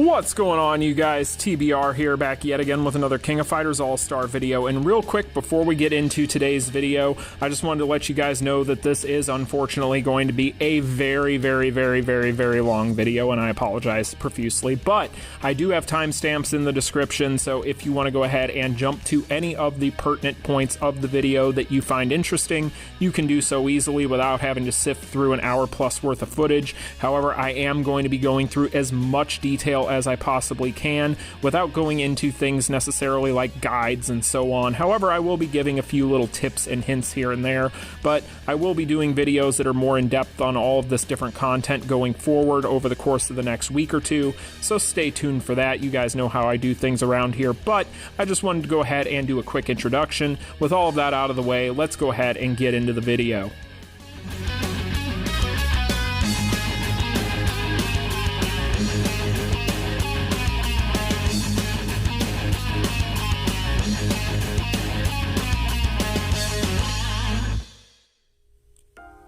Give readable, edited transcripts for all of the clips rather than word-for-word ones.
What's going on, you guys? TBR here, back yet again with another King of Fighters All-Star video. And real quick, before we get into today's video, I just wanted to let you guys know that this is unfortunately going to be a very long video, and I apologize profusely, but I do have timestamps in the description, so if you want to go ahead and jump to any of the pertinent points of the video that you find interesting, you can do so easily without having to sift through an hour plus worth of footage. However, I am going to be going through as much detail as I possibly can without going into things necessarily like guides and so on. However, I will be giving a few little tips and hints here and there, but I will be doing videos that are more in depth on all of this different content going forward over the course of the next week or two, so stay tuned for that. You guys know how I do things around here, but I just wanted to go ahead and do a quick introduction. With all of that out of the way, let's go ahead and get into the video.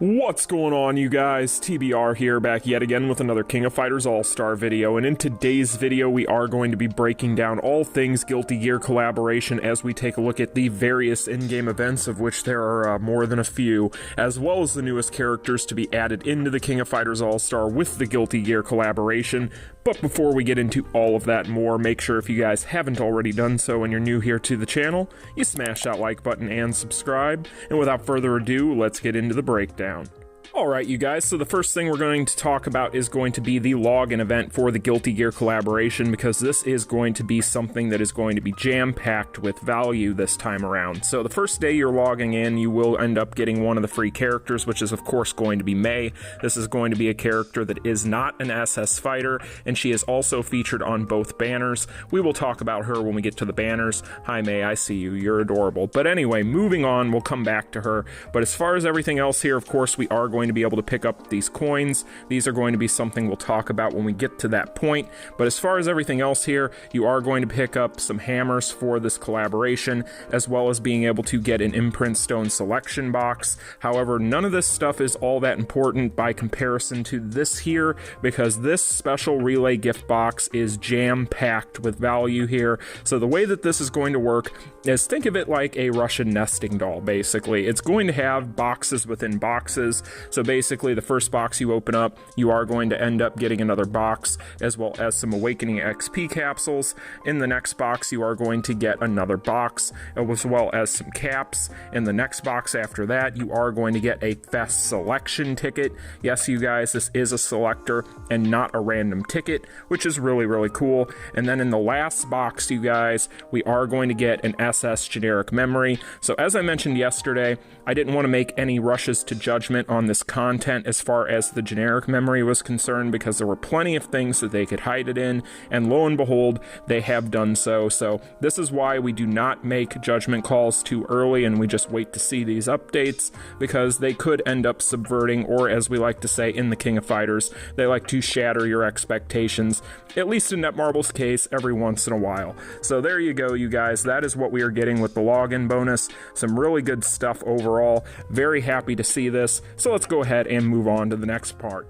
What's going on, you guys? TBR here, back yet again with another King of Fighters All-Star video, and in today's video we are going to be breaking down all things Guilty Gear collaboration as we take a look at the various in-game events, of which there are more than a few, as well as the newest characters to be added into the King of Fighters All-Star with the Guilty Gear collaboration. But before we get into all of that and more, make sure if you guys haven't already done so and you're new here to the channel, you smash that like button and subscribe. And without further ado, let's get into the breakdown. Alright, you guys, so the first thing we're going to talk about is going to be the login event for the Guilty Gear collaboration, because this is going to be something that is going to be jam-packed with value this time around. So the first day you're logging in, you will end up getting one of the free characters, which is of course going to be Mei. This is going to be a character that is not an SS fighter, and she is also featured on both banners. We will talk about her when we get to the banners. Hi Mei, I see you, you're adorable. But anyway, moving on, we'll come back to her. But as far as everything else here, of course, we are going to be able to pick up these coins. These are going to be something we'll talk about when we get to that point. But as far as everything else here, you are going to pick up some hammers for this collaboration, as well as being able to get an imprint stone selection box. However, none of this stuff is all that important by comparison to this here, because this special relay gift box is jam-packed with value here. So the way that this is going to work is, think of it like a Russian nesting doll, basically. It's going to have boxes within boxes. So basically, the first box you open up, you are going to end up getting another box, as well as some Awakening XP capsules. In the next box, you are going to get another box, as well as some caps. In the next box after that, you are going to get a Fest selection ticket. Yes, you guys, this is a selector and not a random ticket, which is really cool. And then in the last box, you guys, we are going to get an SS generic memory. So as I mentioned yesterday, I didn't want to make any rushes to judgment on this content as far as the generic memory was concerned, because there were plenty of things that they could hide it in, and lo and behold, they have done so. So this is why we do not make judgment calls too early and we just wait to see these updates, because they could end up subverting, or as we like to say in the King of Fighters, they like to shatter your expectations, at least in Netmarble's case, every once in a while. So there you go, you guys, that is what we are getting with the login bonus. Some really good stuff overall. Very happy to see this. So let's go ahead and move on to the next part.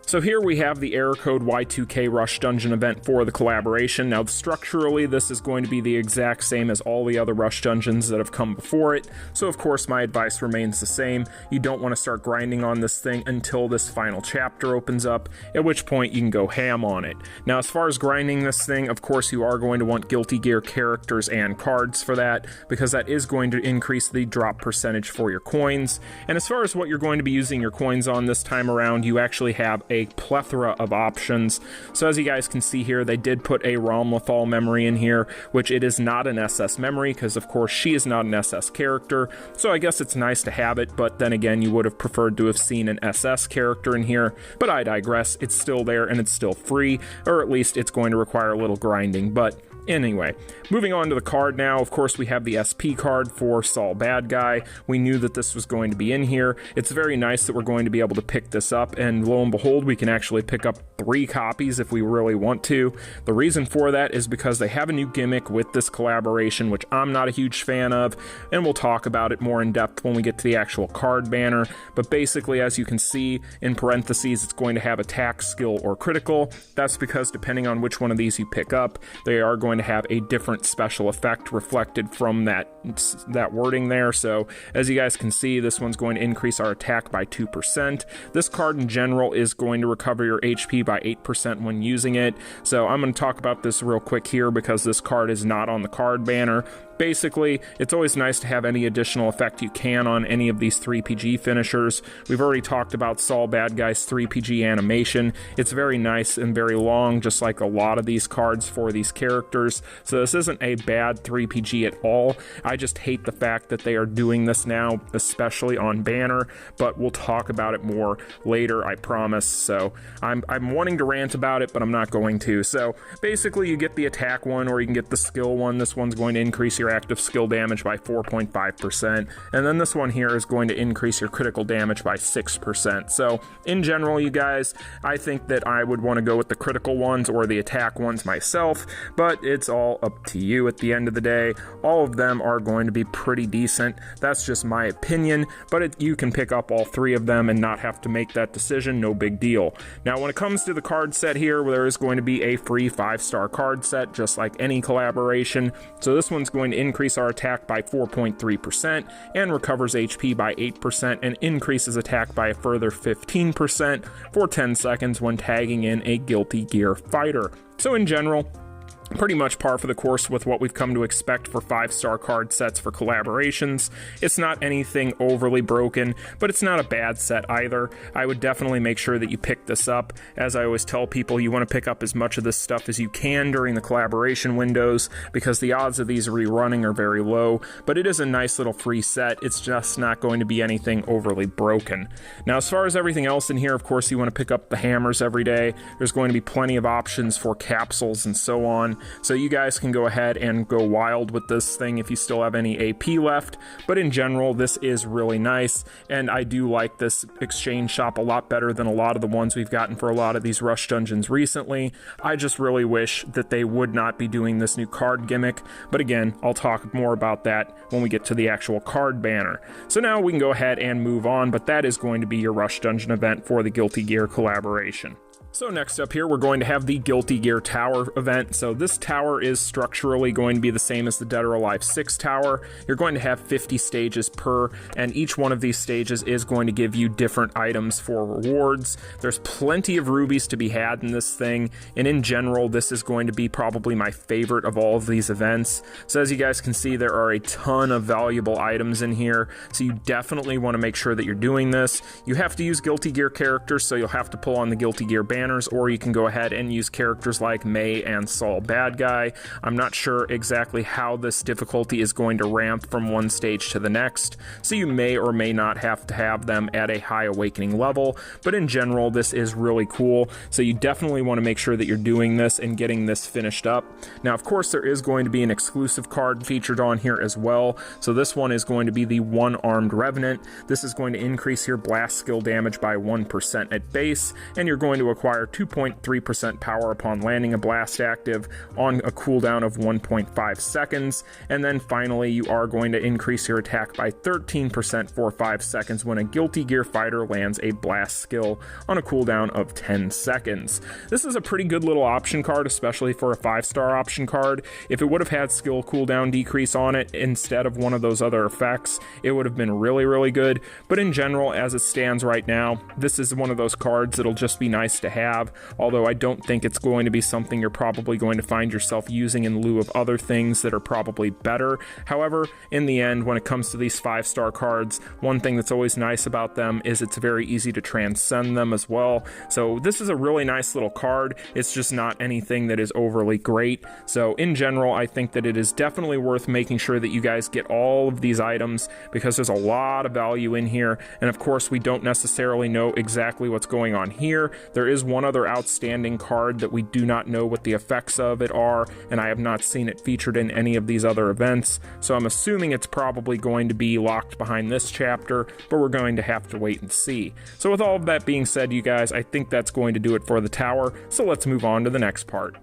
So here we have the error code Y2K Rush Dungeon event for the collaboration. Now structurally, this is going to be the exact same as all the other Rush Dungeons that have come before it. So of course my advice remains the same. You don't want to start grinding on this thing until this final chapter opens up, at which point you can go ham on it. Now as far as grinding this thing, of course you are going to want Guilty Gear characters and cards for that, because that is going to increase the drop percentage for your coins. And as far as what you're going to be using your coins on this time around, you actually have a plethora of options. So as you guys can see here, they did put a RAMLETHAL memory in here, which it is not an SS memory, because of course she is not an SS character. So I guess it's nice to have it, but then again, you would have preferred to have seen an SS character in here. But I digress, it's still there and it's still free, or at least it's going to require a little grinding. But Anyway, moving on to the card now, of course we have the SP card for Saul Badguy. We knew that this was going to be in here. It's very nice that we're going to be able to pick this up, and lo and behold, we can actually pick up 3 copies if we really want to. The reason for that is because they have a new gimmick with this collaboration, which I'm not a huge fan of, and we'll talk about it more in depth when we get to the actual card banner. But basically, as you can see, in parentheses, it's going to have attack, skill, or critical. That's because depending on which one of these you pick up, they are going to have a different special effect reflected from that wording there. So as you guys can see, this one's going to increase our attack by 2%. This card in general is going to recover your HP by 8% when using it. So I'm going to talk about this real quick here because this card is not on the card banner. Basically, it's always nice to have any additional effect you can on any of these 3PG finishers. We've already talked about Saul Badguy's 3PG animation. It's very nice and very long, just like a lot of these cards for these characters. So this isn't a bad 3PG at all. I just hate the fact that they are doing this now, especially on banner, but we'll talk about it more later, I promise. So I'm wanting to rant about it, but I'm not going to. So basically, you get the attack one, or you can get the skill one. This one's going to increase your active skill damage by 4.5%, and then this one here is going to increase your critical damage by 6%. So in general, you guys, I think that I would want to go with the critical ones or the attack ones myself, but it's all up to you at the end of the day. All of them are going to be pretty decent. That's just my opinion, but you can pick up all 3 of them and not have to make that decision. No big deal. Now, when it comes to the card set here, there is going to be a free 5-star card set, just like any collaboration. So this one's going to increase our attack by 4.3% and recovers HP by 8% and increases attack by a further 15% for 10 seconds when tagging in a Guilty Gear fighter. So in general, pretty much par for the course with what we've come to expect for 5-star card sets for collaborations. It's not anything overly broken, but it's not a bad set either. I would definitely make sure that you pick this up. As I always tell people, you want to pick up as much of this stuff as you can during the collaboration windows, because the odds of these rerunning are very low, but it is a nice little free set. It's just not going to be anything overly broken. Now, as far as everything else in here, of course, you want to pick up the hammers every day. There's going to be plenty of options for capsules and so on. So you guys can go ahead and go wild with this thing if you still have any AP left, but in general, this is really nice, and I do like this exchange shop a lot better than a lot of the ones we've gotten for a lot of these rush dungeons recently. I just really wish that they would not be doing this new card gimmick, but again, I'll talk more about that when we get to the actual card banner. So now we can go ahead and move on, but that is going to be your rush dungeon event for the Guilty Gear collaboration. So next up here, we're going to have the Guilty Gear Tower event. So this tower is structurally going to be the same as the Dead or Alive 6 tower. You're going to have 50 stages per, and each one of these stages is going to give you different items for rewards. There's plenty of rubies to be had in this thing, and in general, this is going to be probably my favorite of all of these events. So as you guys can see, there are a ton of valuable items in here, so you definitely want to make sure that you're doing this. You have to use Guilty Gear characters, so you'll have to pull on the Guilty Gear banner, or you can go ahead and use characters like May and Saul Badguy. I'm not sure exactly how this difficulty is going to ramp from one stage to the next, so you may or may not have to have them at a high awakening level, but in general, this is really cool, so you definitely want to make sure that you're doing this and getting this finished up. Now, of course, there is going to be an exclusive card featured on here as well, so this one is going to be the One-Armed Revenant. This is going to increase your blast skill damage by 1% at base, and you're going to acquire 2.3% power upon landing a blast active on a cooldown of 1.5 seconds, and then finally you are going to increase your attack by 13% for 5 seconds when a Guilty Gear fighter lands a blast skill on a cooldown of 10 seconds. This is a pretty good little option card, especially for a 5-star option card. If it would have had skill cooldown decrease on it instead of one of those other effects, it would have been really, really good, but in general, as it stands right now, this is one of those cards that'll just be nice to have, although I don't think it's going to be something you're probably going to find yourself using in lieu of other things that are probably better. However, in the end, when it comes to these 5-star cards, one thing that's always nice about them is it's very easy to transcend them as well. So this is a really nice little card. It's just not anything that is overly great. So in general, I think that it is definitely worth making sure that you guys get all of these items, because there's a lot of value in here, and of course we don't necessarily know exactly what's going on here. There is one other outstanding card that we do not know what the effects of it are, and I have not seen it featured in any of these other events, so I'm assuming it's probably going to be locked behind this chapter, but we're going to have to wait and see. So with all of that being said, you guys, I think that's going to do it for the tower, so let's move on to the next part.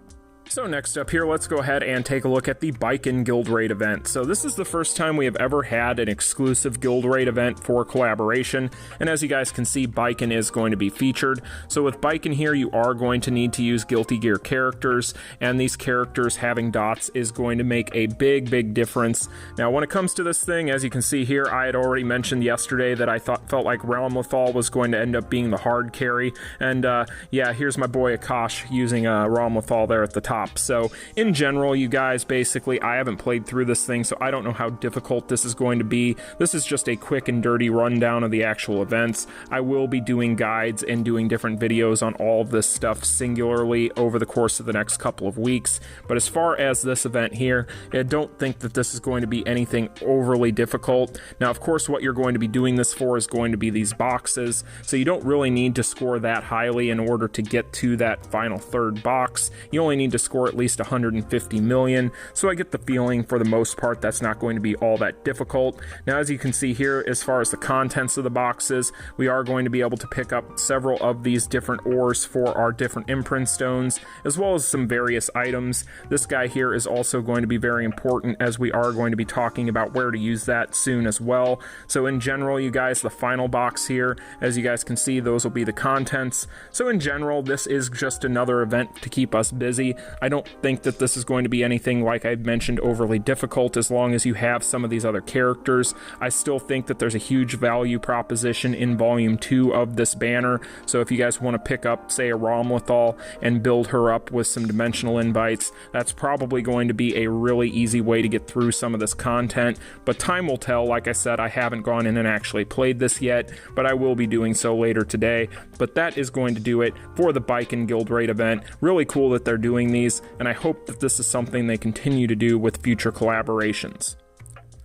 So next up here, let's go ahead and take a look at the BAIKEN guild raid event. So this is the first time we have ever had an exclusive guild raid event for collaboration, and as you guys can see, BAIKEN is going to be featured. So with BAIKEN here, you are going to need to use Guilty Gear characters, and these characters having dots is going to make a big difference. Now when it comes to this thing, as you can see here, I had already mentioned yesterday that I felt like RAMLETHAL was going to end up being the hard carry, and yeah, here's my boy Akash using RAMLETHal there at the top. So in general, you guys, basically, I haven't played through this thing, so I don't know how difficult this is going to be. This is just a quick and dirty rundown of the actual events. I will be doing guides and doing different videos on all of this stuff singularly over the course of the next couple of weeks. But as far as this event here, I don't think that this is going to be anything overly difficult. Now, of course, what you're going to be doing this for is going to be these boxes, so you don't really need to score that highly in order to get to that final third box. You only need to score at least 150 million, so I get the feeling for the most part that's not going to be all that difficult. Now as you can see here, as far as the contents of the boxes, we are going to be able to pick up several of these different ores for our different imprint stones, as well as some various items. This guy here is also going to be very important, as we are going to be talking about where to use that soon as well. So in general, you guys, the final box here, as you guys can see, those will be the contents. So in general, this is just another event to keep us busy. I don't think that this is going to be anything, like I mentioned, overly difficult as long as you have some of these other characters. I still think that there's a huge value proposition in Volume 2 of this banner, so if you guys want to pick up, say, a RAMLETHal and build her up with some dimensional invites, that's probably going to be a really easy way to get through some of this content, but time will tell. Like I said, I haven't gone in and actually played this yet, but I will be doing so later today. But that is going to do it for the BAIKEN Guild Raid event. Really cool that they're doing these, and I hope that this is something they continue to do with future collaborations.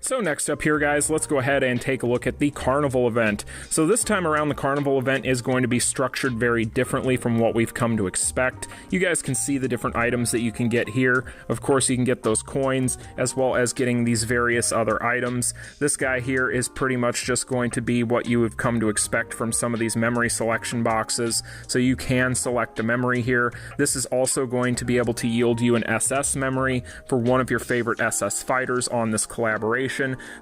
So next up here, guys, let's go ahead and take a look at the Carnival event. So this time around, the Carnival event is going to be structured very differently from what we've come to expect. You guys can see the different items that you can get here. Of course, you can get those coins, as well as getting these various other items. This guy here is pretty much just going to be what you have come to expect from some of these memory selection boxes. So you can select a memory here. This is also going to be able to yield you an SS memory for one of your favorite SS fighters on this collaboration.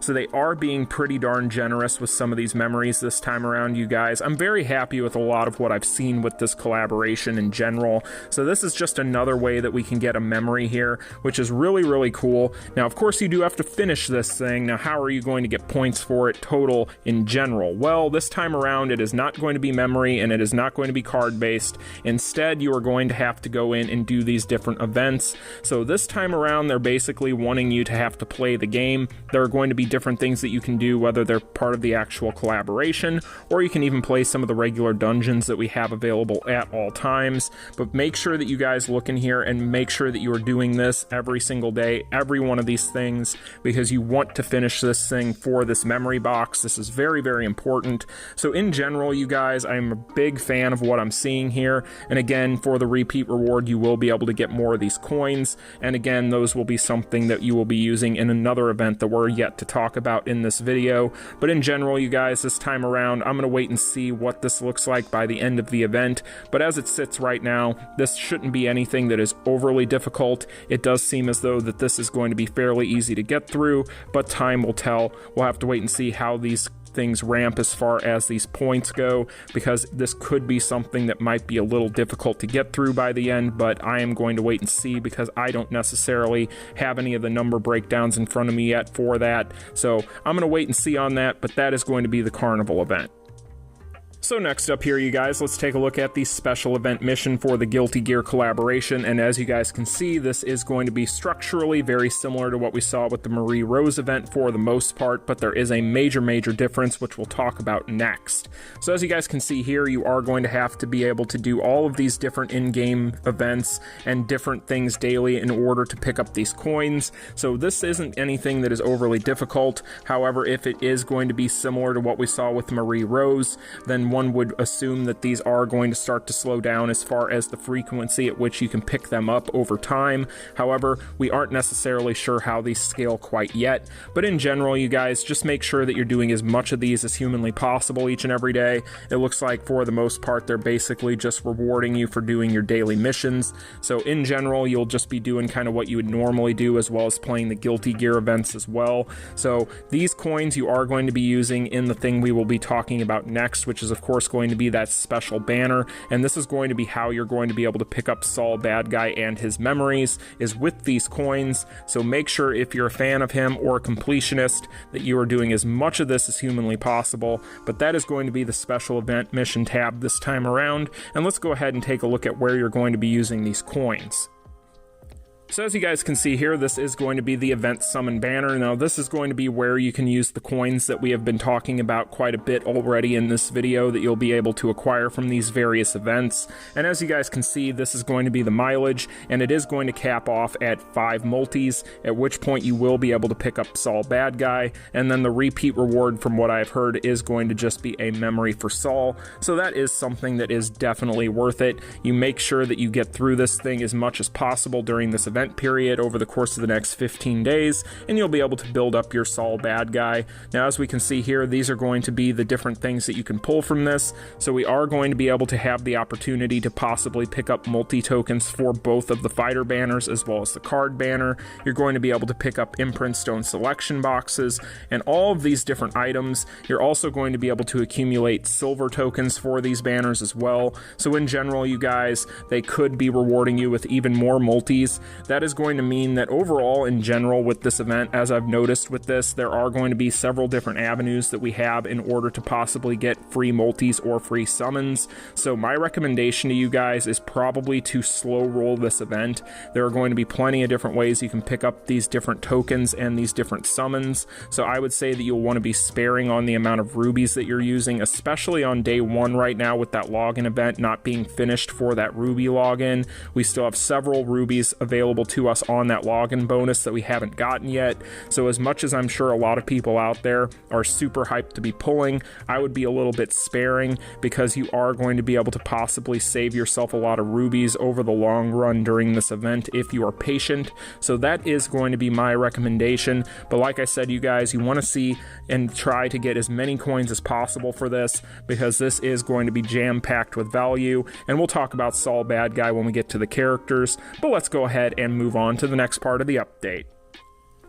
So they are being pretty darn generous with some of these memories this time around, you guys. I'm very happy with a lot of what I've seen with this collaboration in general. So this is just another way that we can get a memory here, which is really cool. Now, of course, you do have to finish this thing. Now, how are you going to get points for it total in general? Well, this time around, it is not going to be memory, and it is not going to be card-based. Instead, you are going to have to go in and do these different events. So this time around, they're basically wanting you to have to play the game. There are going to be different things that you can do, whether they're part of the actual collaboration, or you can even play some of the regular dungeons that we have available at all times. But make sure that you guys look in here and make sure that you are doing this every single day, every one of these things, because you want to finish this thing for this memory box. This is very important. So in general, you guys, I'm a big fan of what I'm seeing here. And again, for the repeat reward, you will be able to get more of these coins. And again, those will be something that you will be using in another event that we're yet to talk about in this video. But in general, you guys, this time around, I'm going to wait and see what this looks like by the end of the event. But as it sits right now, this shouldn't be anything that is overly difficult. It does seem as though that this is going to be fairly easy to get through, but time will tell. We'll have to wait and see how these things ramp as far as these points go, because this could be something that might be a little difficult to get through by the end, but I am going to wait and see, because I don't necessarily have any of the number breakdowns in front of me yet for that. So I'm going to wait and see on that, but that is going to be the Carnival event. So next up here, you guys, let's take a look at the special event mission for the Guilty Gear collaboration, and as you guys can see, this is going to be structurally very similar to what we saw with the Marie Rose event for the most part, but there is a major difference, which we'll talk about next. So as you guys can see here, you are going to have to be able to do all of these different in-game events and different things daily in order to pick up these coins. So this isn't anything that is overly difficult. However, if it is going to be similar to what we saw with Marie Rose, then then one would assume that these are going to start to slow down as far as the frequency at which you can pick them up over time. However, we aren't necessarily sure how these scale quite yet, but in general, you guys, just make sure that you're doing as much of these as humanly possible each and every day. It looks like for the most part, they're basically just rewarding you for doing your daily missions. So in general, you'll just be doing kind of what you would normally do, as well as playing the Guilty Gear events as well. So these coins you are going to be using in the thing we will be talking about next, which is of course going to be that special banner, and this is going to be how you're going to be able to pick up Saul Badguy and his memories, is with these coins. So make sure, if you're a fan of him or a completionist, that you are doing as much of this as humanly possible. But that is going to be the special event mission tab this time around, and let's go ahead and take a look at where you're going to be using these coins. So as you guys can see here, this is going to be the event summon banner. Now this is going to be where you can use the coins that we have been talking about quite a bit already in this video that you'll be able to acquire from these various events. And as you guys can see, this is going to be the mileage, and it is going to cap off at 5 multis, at which point you will be able to pick up Saul Badguy, and then the repeat reward, from what I've heard, is going to just be a memory for Saul. So that is something that is definitely worth it. You make sure that you get through this thing as much as possible during this event period over the course of the next 15 days, and you'll be able to build up your Saul Badguy. Now, as we can see here, these are going to be the different things that you can pull from this. So we are going to be able to have the opportunity to possibly pick up multi-tokens for both of the fighter banners as well as the card banner. You're going to be able to pick up imprint stone selection boxes and all of these different items. You're also going to be able to accumulate silver tokens for these banners as well. So in general, you guys, they could be rewarding you with even more multis. That is going to mean that overall, in general, with this event, as I've noticed with this, there are going to be several different avenues that we have in order to possibly get free multis or free summons. So my recommendation to you guys is probably to slow roll this event. There are going to be plenty of different ways you can pick up these different tokens and these different summons. So I would say that you'll want to be sparing on the amount of rubies that you're using, especially on day 1 right now with that login event not being finished for that ruby login. We still have several rubies available to us on that login bonus that we haven't gotten yet. So as much as I'm sure a lot of people out there are super hyped to be pulling, I would be a little bit sparing, because you are going to be able to possibly save yourself a lot of rubies over the long run during this event if you are patient. So that is going to be my recommendation. But like I said, you guys, you want to see and try to get as many coins as possible for this, because this is going to be jam-packed with value. And we'll talk about Saul Badguy when we get to the characters, but let's go ahead and move on to the next part of the update.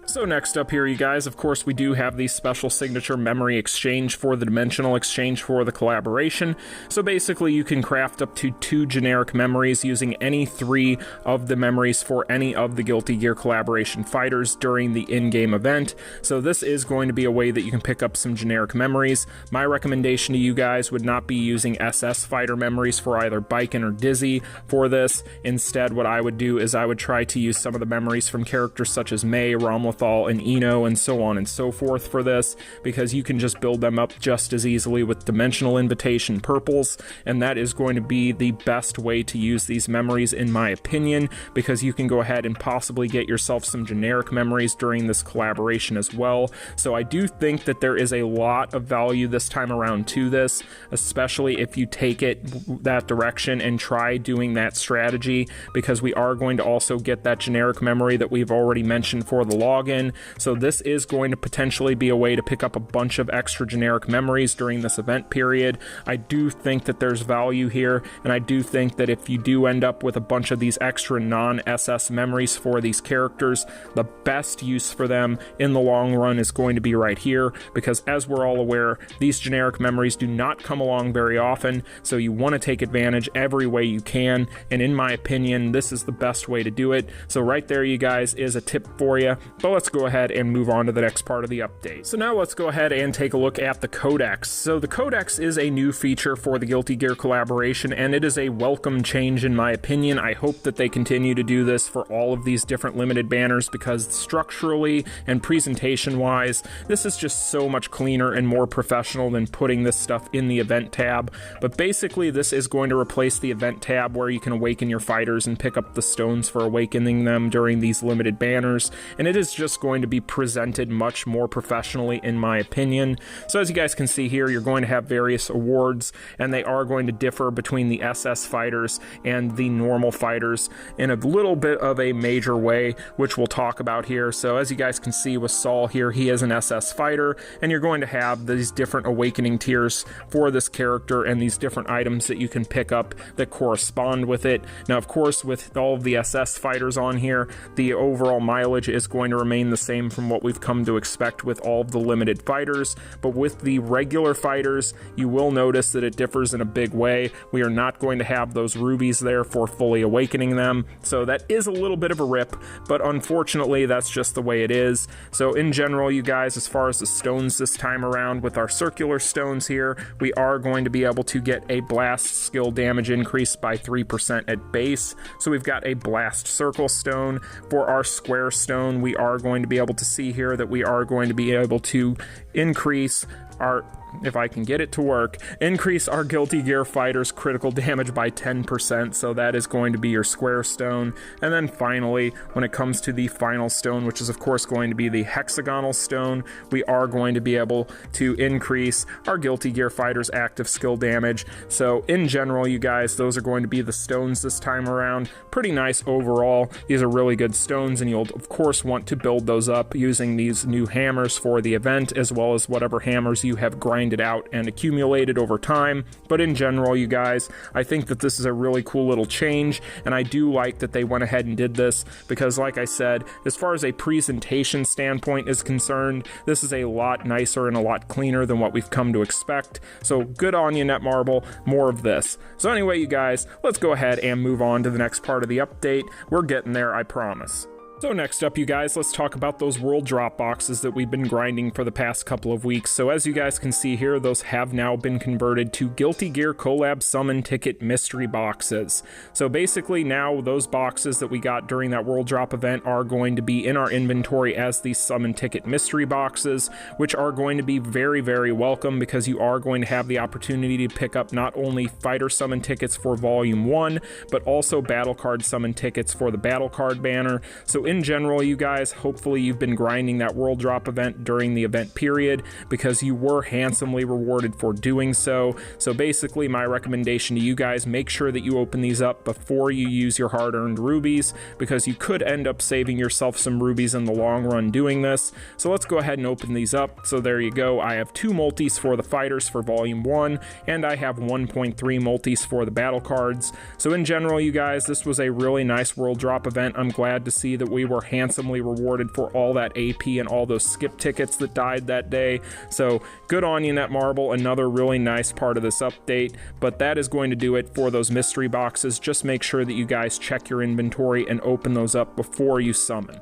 So next up here, you guys, of course, we do have the special signature memory exchange for the dimensional exchange for the collaboration. So basically, you can craft up to 2 generic memories using any 3 of the memories for any of the Guilty Gear collaboration fighters during the in-game event. So this is going to be a way that you can pick up some generic memories. My recommendation to you guys would not be using SS fighter memories for either BAIKEN or Dizzy for this. Instead, what I would do is I would try to use some of the memories from characters such as Mei, RAMLETHAL, and Eno, and so on and so forth for this, because you can just build them up just as easily with dimensional invitation purples, and that is going to be the best way to use these memories in my opinion, because you can go ahead and possibly get yourself some generic memories during this collaboration as well. So I do think that there is a lot of value this time around to this, especially if you take it that direction and try doing that strategy, because we are going to also get that generic memory that we've already mentioned for the login. So this is going to potentially be a way to pick up a bunch of extra generic memories during this event period. I do think that there's value here, and I do think that if you do end up with a bunch of these extra non-SS memories for these characters, the best use for them in the long run is going to be right here, because as we're all aware, these generic memories do not come along very often, so you want to take advantage every way you can, and in my opinion, this is the best way to do it. So right there, you guys, is a tip for you. But let's go ahead and move on to the next part of the update. So now let's go ahead and take a look at the CODEX. So the CODEX is a new feature for the Guilty Gear collaboration, and it is a welcome change in my opinion. I hope that they continue to do this for all of these different limited banners, because structurally and presentation wise, this is just so much cleaner and more professional than putting this stuff in the event tab. But basically, this is going to replace the event tab where you can awaken your fighters and pick up the stones for awakening them during these limited banners, and it is just just going to be presented much more professionally, in my opinion. So as you guys can see here, you're going to have various awards, and they are going to differ between the SS fighters and the normal fighters in a little bit of a major way, which we'll talk about here. So as you guys can see with Saul here, he is an SS fighter, and you're going to have these different awakening tiers for this character and these different items that you can pick up that correspond with it. Now, of course, with all of the SS fighters on here, the overall mileage is going to remain the same from what we've come to expect with all of the limited fighters, but with the regular fighters, you will notice that it differs in a big way. We are not going to have those rubies there for fully awakening them, so that is a little bit of a rip, but unfortunately that's just the way it is. So in general, you guys, as far as the stones this time around, with our circular stones here, we are going to be able to get a blast skill damage increase by 3% at base. So we've got a blast circle stone. For our square stone, we are going to be able to see here that we are going to be able to increase our, if I can get it to work, increase our Guilty Gear fighters critical damage by 10%, so that is going to be your square stone. And then finally, when it comes to the final stone, which is of course going to be the hexagonal stone, we are going to be able to increase our Guilty Gear fighters active skill damage. So in general, you guys, those are going to be the stones this time around. Pretty nice overall. These are really good stones, and you'll of course want to build those up using these new hammers for the event, as well as whatever hammers you have grinded out and accumulated over time. But in general, you guys, I think that this is a really cool little change, and I do like that they went ahead and did this, because like I said, as far as a presentation standpoint is concerned, this is a lot nicer and a lot cleaner than what we've come to expect. So good on you, Netmarble, more of this. So anyway, you guys, let's go ahead and move on to the next part of the update. We're getting there, I promise. So next up, you guys, let's talk about those world drop boxes that we've been grinding for the past couple of weeks. So as you guys can see here, those have now been converted to Guilty Gear Collab Summon Ticket mystery boxes. So basically now those boxes that we got during that world drop event are going to be in our inventory as these Summon Ticket mystery boxes, which are going to be very, very welcome, because you are going to have the opportunity to pick up not only fighter summon tickets for Volume 1, but also battle card summon tickets for the battle card banner. So in general, you guys, hopefully you've been grinding that world drop event during the event period, because you were handsomely rewarded for doing so. So basically, my recommendation to you guys, make sure that you open these up before you use your hard-earned rubies, because you could end up saving yourself some rubies in the long run doing this. So let's go ahead and open these up. So there you go. I have 2 multis for the fighters for Volume 1, and I have 1.3 multis for the battle cards. So in general, you guys, this was a really nice world drop event. I'm glad to see that we were handsomely rewarded for all that AP and all those skip tickets that died that day. So good on you, Netmarble. Another really nice part of this update. But that is going to do it for those mystery boxes. Just make sure that you guys check your inventory and open those up before you summon.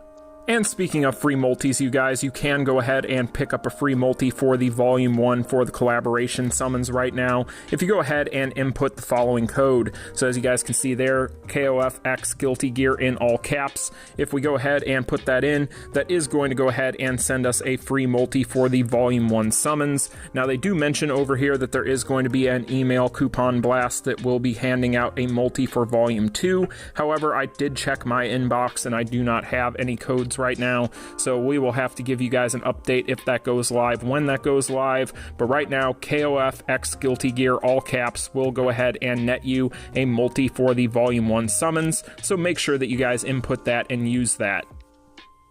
And speaking of free multis, you guys, you can go ahead and pick up a free multi for the Volume 1 for the collaboration summons right now, if you go ahead and input the following code. So as you guys can see there, KOFX Guilty Gear in all caps. If we go ahead and put that in, that is going to go ahead and send us a free multi for the Volume 1 summons. Now they do mention over here that there is going to be an email coupon blast that will be handing out a multi for Volume 2. However, I did check my inbox and I do not have any codes right now, so we will have to give you guys an update if that goes live, when that goes live. But right now, KOF X Guilty Gear all caps will go ahead and net you a multi for the Volume 1 summons, so make sure that you guys input that and use that.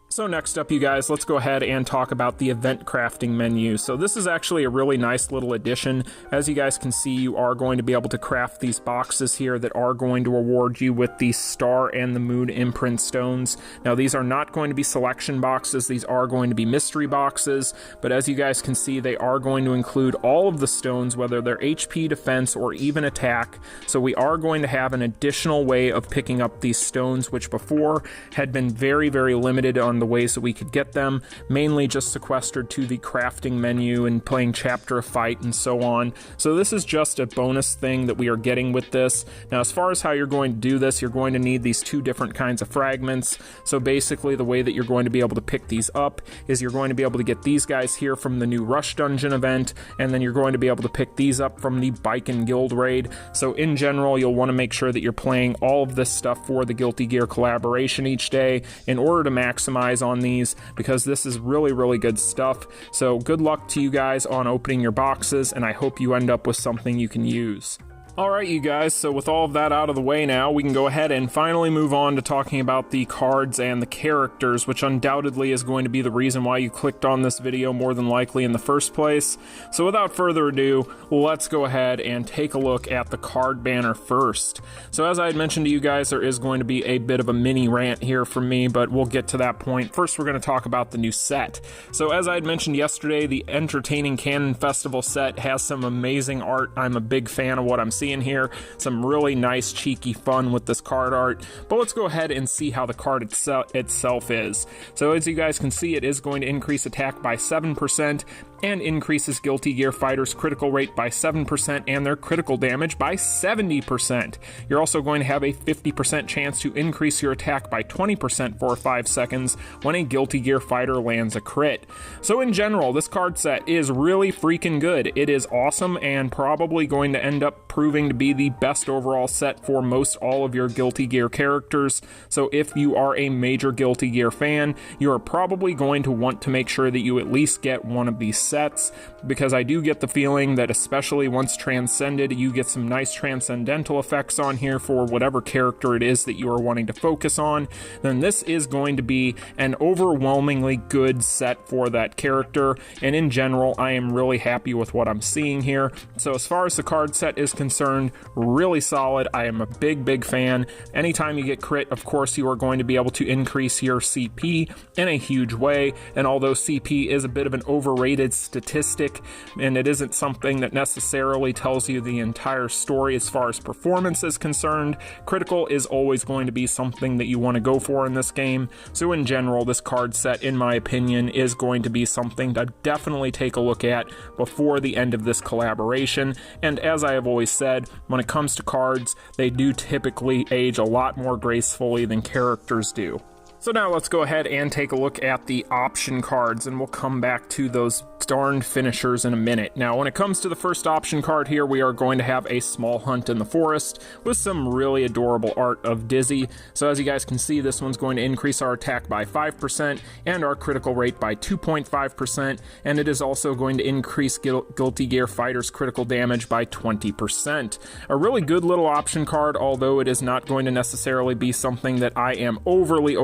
So next up, you guys, let's go ahead and talk about the event crafting menu. So this is actually a really nice little addition. As you guys can see, you are going to be able to craft these boxes here that are going to reward you with the star and the moon imprint stones. Now these are not going to be selection boxes, these are going to be mystery boxes, but as you guys can see, they are going to include all of the stones, whether they're HP, defense, or even attack. So we are going to have an additional way of picking up these stones, which before had been very, very limited on the ways that we could get them, mainly just sequestered to the crafting menu and playing chapter of fight and so on. So this is just a bonus thing that we are getting with this. Now as far as how you're going to do this, you're going to need these 2 different kinds of fragments. So basically the way that you're going to be able to pick these up is you're going to be able to get these guys here from the new Rush Dungeon event, and then you're going to be able to pick these up from the BAIKEN Guild Raid. So in general, you'll want to make sure that you're playing all of this stuff for the Guilty Gear collaboration each day in order to maximize eyes on these, because this is really, really good stuff. So good luck to you guys on opening your boxes, and I hope you end up with something you can use. Alright you guys, so with all of that out of the way now, we can go ahead and finally move on to talking about the cards and the characters, which undoubtedly is going to be the reason why you clicked on this video more than likely in the first place. So without further ado, let's go ahead and take a look at the card banner first. So as I had mentioned to you guys, there is going to be a bit of a mini rant here from me, but we'll get to that point. First, we're going to talk about the new set. So as I had mentioned yesterday, the Entertaining Cannon Festival set has some amazing art. I'm a big fan of what I'm seeing here. Some really nice cheeky fun with this card art, but let's go ahead and see how the card itself is. So as you guys can see, it is going to increase attack by 7% and increases Guilty Gear Fighters' critical rate by 7% and their critical damage by 70%. You're also going to have a 50% chance to increase your attack by 20% for 5 seconds when a Guilty Gear Fighter lands a crit. So in general, this card set is really freaking good. It is awesome and probably going to end up proving to be the best overall set for most all of your Guilty Gear characters. So if you are a major Guilty Gear fan, you are probably going to want to make sure that you at least get one of these sets, because I do get the feeling that especially once transcended, you get some nice transcendental effects on here for whatever character it is that you are wanting to focus on. Then this is going to be an overwhelmingly good set for that character, and in general I am really happy with what I'm seeing here. So as far as the card set is concerned, really solid. I am a big fan. Anytime you get crit, of course you are going to be able to increase your CP in a huge way, and although CP is a bit of an overrated statistic and it isn't something that necessarily tells you the entire story as far as performance is concerned, critical is always going to be something that you want to go for in this game. So in general, this card set, in my opinion, is going to be something to definitely take a look at before the end of this collaboration. And as I have always said, when it comes to cards, they do typically age a lot more gracefully than characters do. So now let's go ahead and take a look at the option cards, and we'll come back to those darned finishers in a minute. Now, when it comes to the first option card here, we are going to have a small hunt in the forest with some really adorable art of Dizzy. So as you guys can see, this one's going to increase our attack by 5% and our critical rate by 2.5%, and it is also going to increase Guilty Gear Fighters' critical damage by 20%. A really good little option card, although it is not going to necessarily be something that I am overly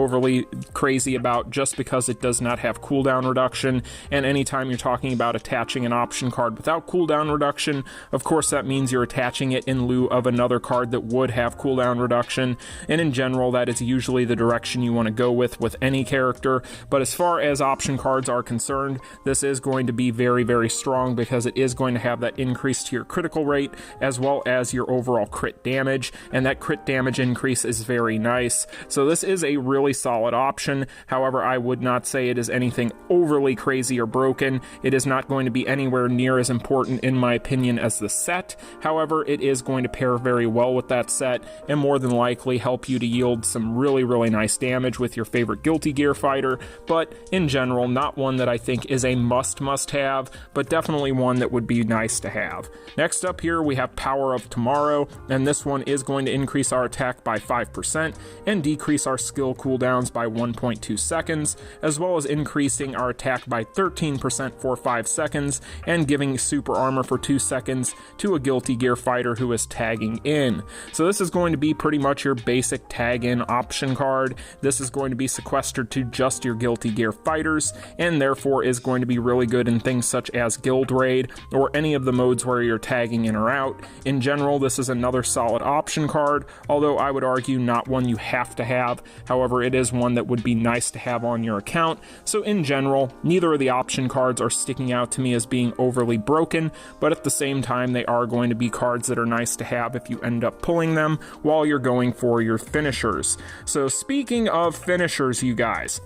crazy about, just because it does not have cooldown reduction. And anytime you're talking about attaching an option card without cooldown reduction, of course that means you're attaching it in lieu of another card that would have cooldown reduction, and in general that is usually the direction you want to go with any character. But as far as option cards are concerned, this is going to be very strong, because it is going to have that increase to your critical rate as well as your overall crit damage, and that crit damage increase is very nice. So this is a really solid option. However, I would not say it is anything overly crazy or broken. It is not going to be anywhere near as important, in my opinion, as the set. However, it is going to pair very well with that set and more than likely help you to yield some really nice damage with your favorite Guilty Gear fighter, but in general, not one that I think is a must-have, but definitely one that would be nice to have. Next up here, we have Power of Tomorrow, and this one is going to increase our attack by 5% and decrease our skill cooldowns by 1.2 seconds, as well as increasing our attack by 13% for 5 seconds and giving super armor for 2 seconds to a Guilty Gear fighter who is tagging in. So this is going to be pretty much your basic tag in option card. This is going to be sequestered to just your Guilty Gear fighters, and therefore is going to be really good in things such as Guild Raid or any of the modes where you're tagging in or out. In general, this is another solid option card, although I would argue not one you have to have. However, it is one that would be nice to have on your account. So in general, neither of the option cards are sticking out to me as being overly broken, but at the same time they are going to be cards that are nice to have if you end up pulling them while you're going for your finishers. So speaking of finishers, you guys,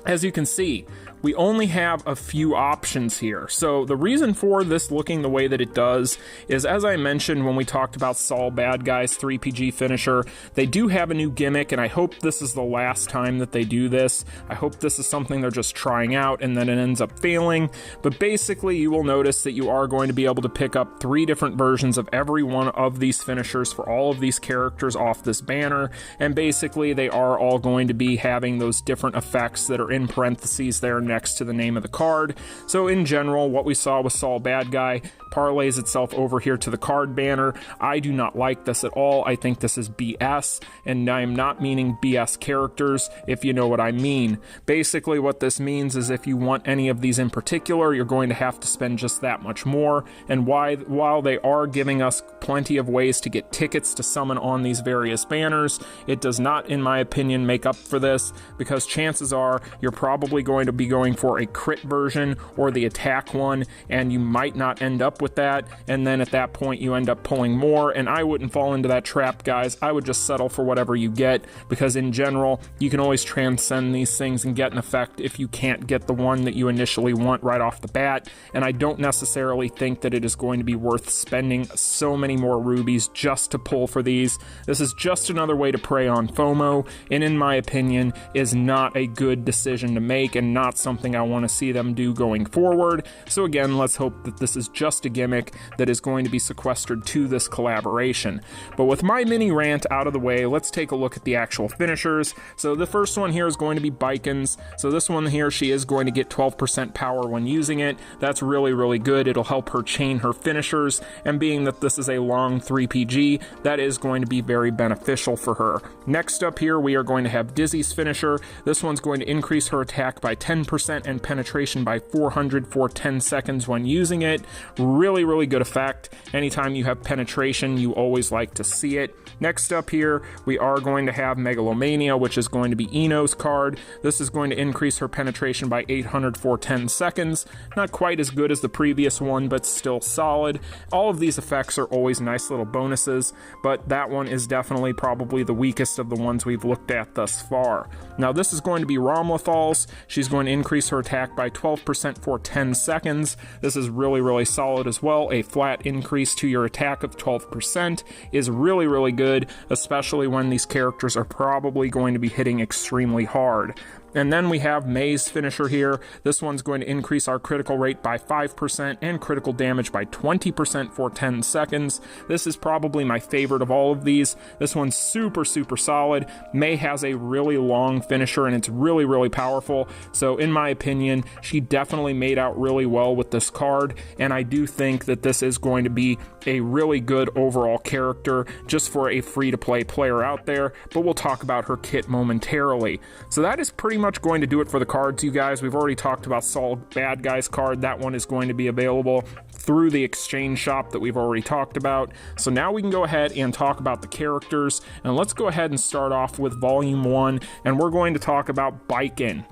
as you can see, we only have a few options here. So the reason for this looking the way that it does is, as I mentioned when we talked about Saul Badguy's 3PG finisher, they do have a new gimmick, and I hope this is the last time that they do this. I hope this is something they're just trying out and then it ends up failing. But basically, you will notice that you are going to be able to pick up 3 different versions of every one of these finishers for all of these characters off this banner, and basically they are all going to be having those different effects that are in parentheses there next to the name of the card. So in general, what we saw with Saul Badguy parlays itself over here to the card banner. I do not like this at all. I think this is BS, and I am not meaning BS characters, if you know what I mean. Basically what this means is if you want any of these in particular, you're going to have to spend just that much more, and while they are giving us plenty of ways to get tickets to summon on these various banners, it does not, in my opinion, make up for this, because chances are you're probably going to be going for a crit version or the attack one, and you might not end up with that, and then at that point you end up pulling more, and I wouldn't fall into that trap, guys. I would just settle for whatever you get, because in general, you can always transcend these things and get an effect if you can't get the one that you initially want right off the bat, and I don't necessarily think that it is going to be worth spending so many more rubies just to pull for these. This is just another way to prey on FOMO, and in my opinion, is not a good decision to make and not something I want to see them do going forward. So again, let's hope that this is just a gimmick that is going to be sequestered to this collaboration. But with my mini rant out of the way, let's take a look at the actual finishers. So the first one here is going to be BAIKEN's. So this one here, she is going to get 12% power when using it. That's really, really good. It'll help her chain her finishers, and being that this is a long 3PG, that is going to be very beneficial for her. Next up here, we are going to have Dizzy's finisher. This one's going to increase her attack by 10% and penetration by 400 for 10 seconds when using it. Really, really good effect. Anytime you have penetration, you always like to see it. Next up here, we are going to have Megalomania, which is going to be Eno's card. This is going to increase her penetration by 800 for 10 seconds. Not quite as good as the previous one, but still solid. All of these effects are always nice little bonuses, but that one is definitely probably the weakest of the ones we've looked at thus far. Now this is going to be RAMLETHAL's. She's going to increase her attack by 12% for 10 seconds. This is really, really solid as well. A flat increase to your attack of 12% is really, really good, especially when these characters are probably going to be hitting extremely hard. And then we have May's finisher here. This one's going to increase our critical rate by 5% and critical damage by 20% for 10 seconds. This is probably my favorite of all of these. This one's super, super solid. May has a really long finisher and it's really, really powerful. So in my opinion, she definitely made out really well with this card. And I do think that this is going to be a really good overall character just for a free-to-play player out there. But we'll talk about her kit momentarily. So that is pretty much going to do it for the cards, you guys. We've already talked about Saul Badguy's card. That one is going to be available through the exchange shop that we've already talked about. So now we can go ahead and talk about the characters, and let's go ahead and start off with Volume 1, and we're going to talk about BAIKEN.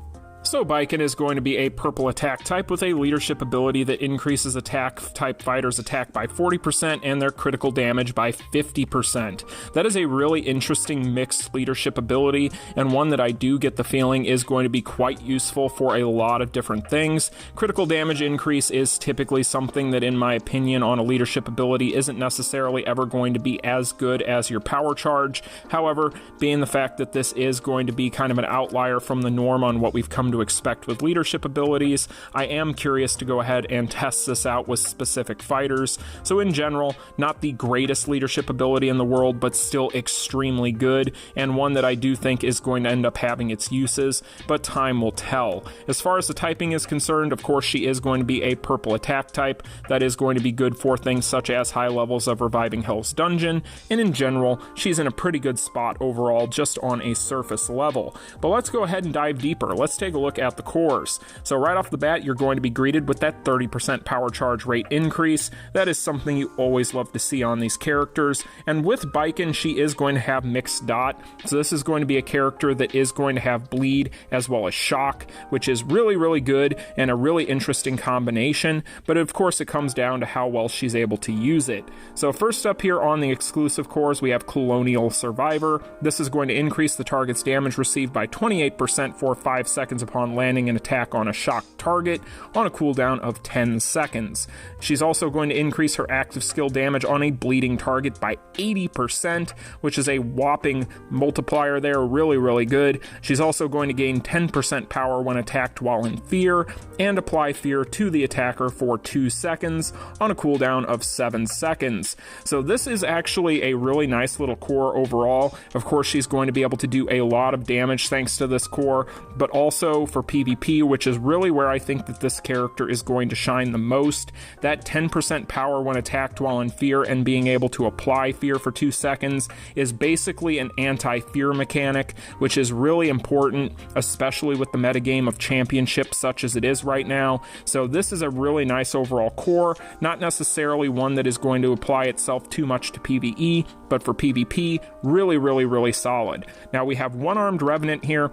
So BAIKEN is going to be a purple attack type with a leadership ability that increases attack type fighters' attack by 40% and their critical damage by 50%. That is a really interesting mixed leadership ability, and one that I do get the feeling is going to be quite useful for a lot of different things. Critical damage increase is typically something that, in my opinion, on a leadership ability isn't necessarily ever going to be as good as your power charge. However, being the fact that this is going to be kind of an outlier from the norm on what we've come to expect with leadership abilities, I am curious to go ahead and test this out with specific fighters. So in general, not the greatest leadership ability in the world, but still extremely good, and one that I do think is going to end up having its uses, but time will tell. As far as the typing is concerned, of course, she is going to be a purple attack type. That is going to be good for things such as high levels of Reviving Hell's Dungeon, and in general, she's in a pretty good spot overall, just on a surface level. But let's go ahead and dive deeper. Let's take a look at the cores. So right off the bat, you're going to be greeted with that 30% power charge rate increase. That is something you always love to see on these characters. And with BAIKEN, she is going to have mixed dot. So this is going to be a character that is going to have bleed as well as shock, which is really, really good and a really interesting combination. But of course, it comes down to how well she's able to use it. So first up here on the exclusive cores, we have Colonial Survivor. This is going to increase the target's damage received by 28% for 5 seconds upon upon landing an attack on a shocked target on a cooldown of 10 seconds. She's also going to increase her active skill damage on a bleeding target by 80%, which is a whopping multiplier there, really good. She's also going to gain 10% power when attacked while in fear, and apply fear to the attacker for 2 seconds on a cooldown of 7 seconds. So this is actually a really nice little core overall. Of course, she's going to be able to do a lot of damage thanks to this core, but also for PvP, which is really where I think that this character is going to shine the most. That 10% power when attacked while in fear and being able to apply fear for 2 seconds is basically an anti-fear mechanic, which is really important, especially with the metagame of championships such as it is right now. So this is a really nice overall core, not necessarily one that is going to apply itself too much to PvE, but for PvP, really solid. Now we have one-armed Revenant here.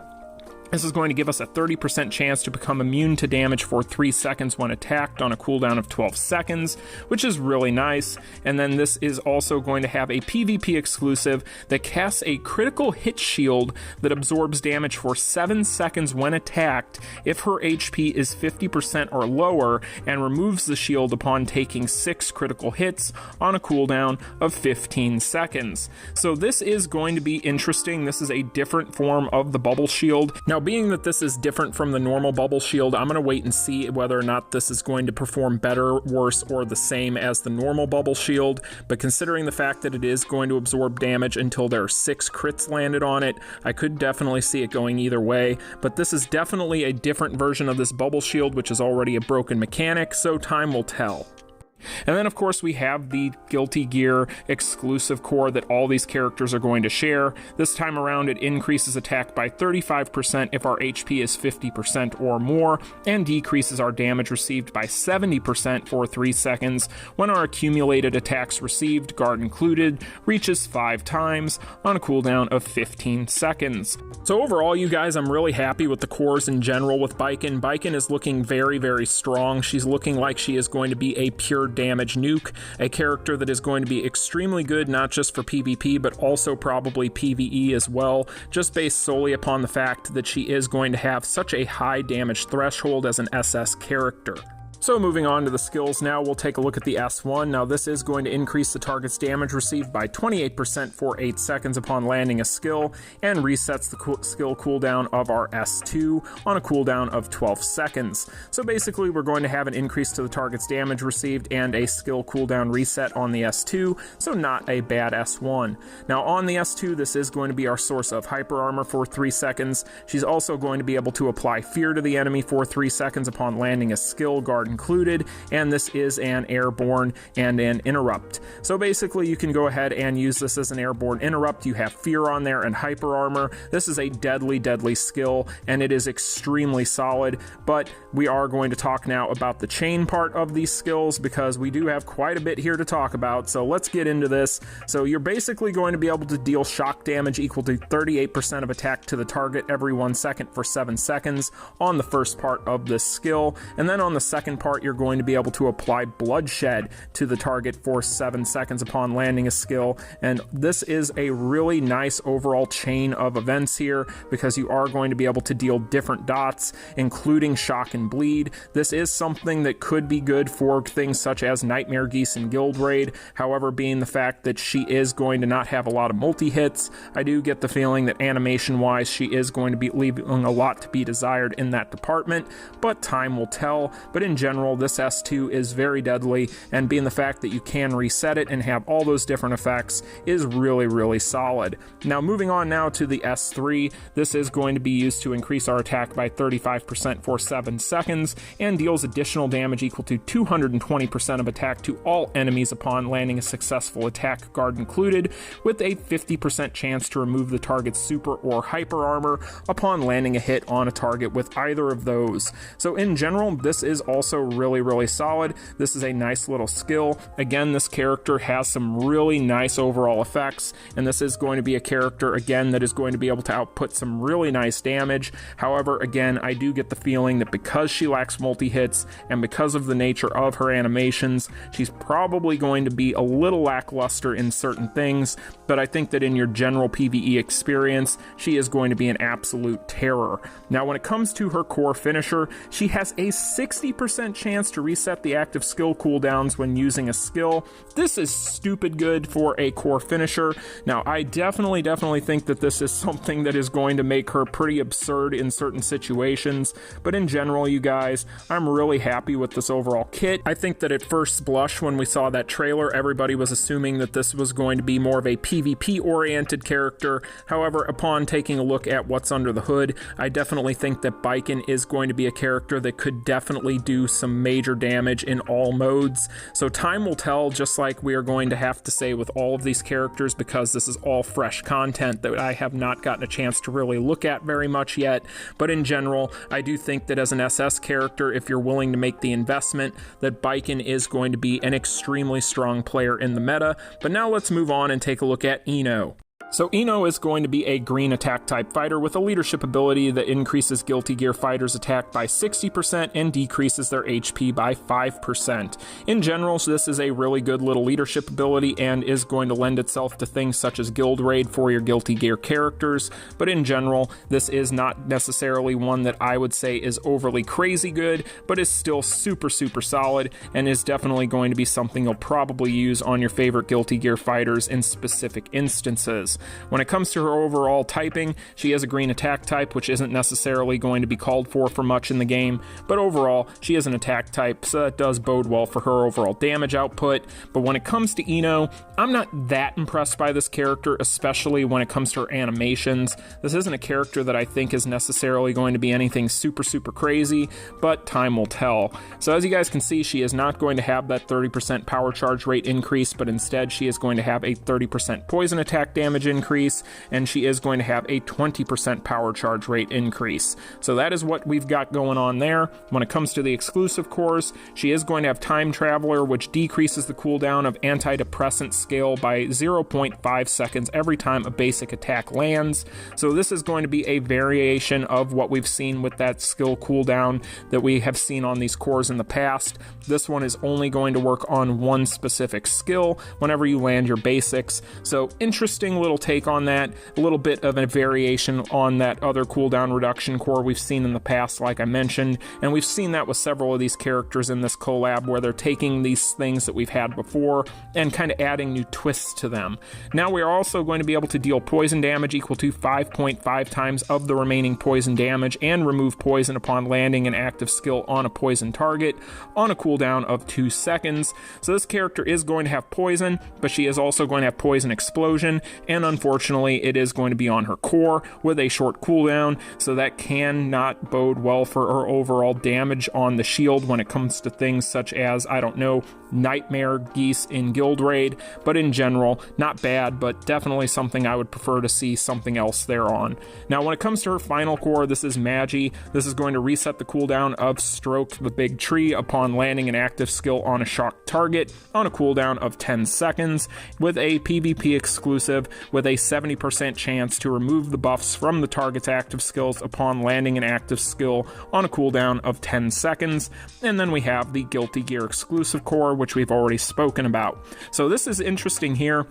This is going to give us a 30% chance to become immune to damage for 3 seconds when attacked on a cooldown of 12 seconds, which is really nice. And then this is also going to have a PvP exclusive that casts a critical hit shield that absorbs damage for 7 seconds when attacked if her HP is 50% or lower, and removes the shield upon taking 6 critical hits on a cooldown of 15 seconds. So this is going to be interesting. This is a different form of the bubble shield. Now, being that this is different from the normal bubble shield, I'm going to wait and see whether or not this is going to perform better, worse, or the same as the normal bubble shield. But considering the fact that it is going to absorb damage until there are 6 crits landed on it, I could definitely see it going either way. But this is definitely a different version of this bubble shield, which is already a broken mechanic, so time will tell. And then of course we have the Guilty Gear exclusive core that all these characters are going to share. This time around it increases attack by 35% if our HP is 50% or more, and decreases our damage received by 70% for 3 seconds when our accumulated attacks received, guard included, reaches 5 times on a cooldown of 15 seconds. So overall, you guys, I'm really happy with the cores in general with BAIKEN. BAIKEN is looking very strong. She's looking like she is going to be a pure damage nuke, a character that is going to be extremely good not just for PvP but also probably PvE as well, just based solely upon the fact that she is going to have such a high damage threshold as an SS character. So moving on to the skills now, we'll take a look at the S1. Now this is going to increase the target's damage received by 28% for 8 seconds upon landing a skill, and resets the skill cooldown of our S2 on a cooldown of 12 seconds. So basically we're going to have an increase to the target's damage received and a skill cooldown reset on the S2, so not a bad S1. Now on the S2, this is going to be our source of hyper armor for 3 seconds. She's also going to be able to apply fear to the enemy for 3 seconds upon landing a skill, guard included, and this is an airborne and an interrupt. So basically you can go ahead and use this as an airborne interrupt. You have fear on there and hyper armor. This is a deadly skill, and it is extremely solid, but we are going to talk now about the chain part of these skills because we do have quite a bit here to talk about, so let's get into this. So you're basically going to be able to deal shock damage equal to 38% of attack to the target every 1 second for 7 seconds on the first part of this skill, and then on the second part you're going to be able to apply bloodshed to the target for 7 seconds upon landing a skill. And this is a really nice overall chain of events here because you are going to be able to deal different dots, including shock and bleed. This is something that could be good for things such as Nightmare Geese and Guild Raid. However, being the fact that she is going to not have a lot of multi-hits, I do get the feeling that animation wise she is going to be leaving a lot to be desired in that department, but time will tell. But in general, this S2 is very deadly, and being the fact that you can reset it and have all those different effects is really solid. Now moving on now to the S3, this is going to be used to increase our attack by 35% for 7 seconds and deals additional damage equal to 220% of attack to all enemies upon landing a successful attack, guard included, with a 50% chance to remove the target's super or hyper armor upon landing a hit on a target with either of those. So in general, this is also really solid. This is a nice little skill. Again, this character has some really nice overall effects, and this is going to be a character, again, that is going to be able to output some really nice damage. However, again, I do get the feeling that because she lacks multi-hits and because of the nature of her animations, she's probably going to be a little lackluster in certain things, but I think that in your general PvE experience, she is going to be an absolute terror. Now, when it comes to her core finisher, she has a 60% chance to reset the active skill cooldowns when using a skill. This is stupid good for a core finisher. Now, I definitely think that this is something that is going to make her pretty absurd in certain situations, but in general, you guys, I'm really happy with this overall kit. I think that at first blush, when we saw that trailer, everybody was assuming that this was going to be more of a PvP-oriented character. However, upon taking a look at what's under the hood, I definitely think that BAIKEN is going to be a character that could definitely do some major damage in all modes. So time will tell, just like we are going to have to say with all of these characters, because this is all fresh content that I have not gotten a chance to really look at very much yet. But in general, I do think that as an SS character, if you're willing to make the investment, that BAIKEN is going to be an extremely strong player in the meta. But now let's move on and take a look at Ino. So Ino is going to be a green attack type fighter with a leadership ability that increases Guilty Gear fighters' attack by 60% and decreases their HP by 5%. In general, this is a really good little leadership ability and is going to lend itself to things such as Guild Raid for your Guilty Gear characters, but in general, this is not necessarily one that I would say is overly crazy good, but is still super solid and is definitely going to be something you'll probably use on your favorite Guilty Gear fighters in specific instances. When it comes to her overall typing, she has a green attack type, which isn't necessarily going to be called for much in the game, but overall, she is an attack type, so that does bode well for her overall damage output. But when it comes to Ino, I'm not that impressed by this character, especially when it comes to her animations. This isn't a character that I think is necessarily going to be anything super crazy, but time will tell. So as you guys can see, she is not going to have that 30% power charge rate increase, but instead she is going to have a 30% poison attack damage increase, and she is going to have a 20% power charge rate increase. So that is what we've got going on there. When it comes to the exclusive cores, she is going to have Time Traveler, which decreases the cooldown of antidepressant scale by 0.5 seconds every time a basic attack lands. So this is going to be a variation of what we've seen with that skill cooldown that we have seen on these cores in the past. This one is only going to work on one specific skill whenever you land your basics. So interesting little take on that, a little bit of a variation on that other cooldown reduction core we've seen in the past, like I mentioned, and we've seen that with several of these characters in this collab where they're taking these things that we've had before and kind of adding new twists to them. Now we are also going to be able to deal poison damage equal to 5.5 times of the remaining poison damage and remove poison upon landing an active skill on a poison target on a cooldown of 2 seconds. So this character is going to have poison, but she is also going to have poison explosion, and unfortunately it is going to be on her core with a short cooldown, so that cannot bode well for her overall damage on the shield when it comes to things such as, I don't know, Nightmare Geese in Guild Raid. But in general, not bad, but definitely something I would prefer to see something else there on. Now when it comes to her final core, this is Magi. This is going to reset the cooldown of Stroke the Big Tree upon landing an active skill on a shocked target on a cooldown of 10 seconds with a PvP exclusive with a 70% chance to remove the buffs from the target's active skills upon landing an active skill on a cooldown of 10 seconds. And then we have the Guilty Gear exclusive core, which we've already spoken about. So this is interesting here.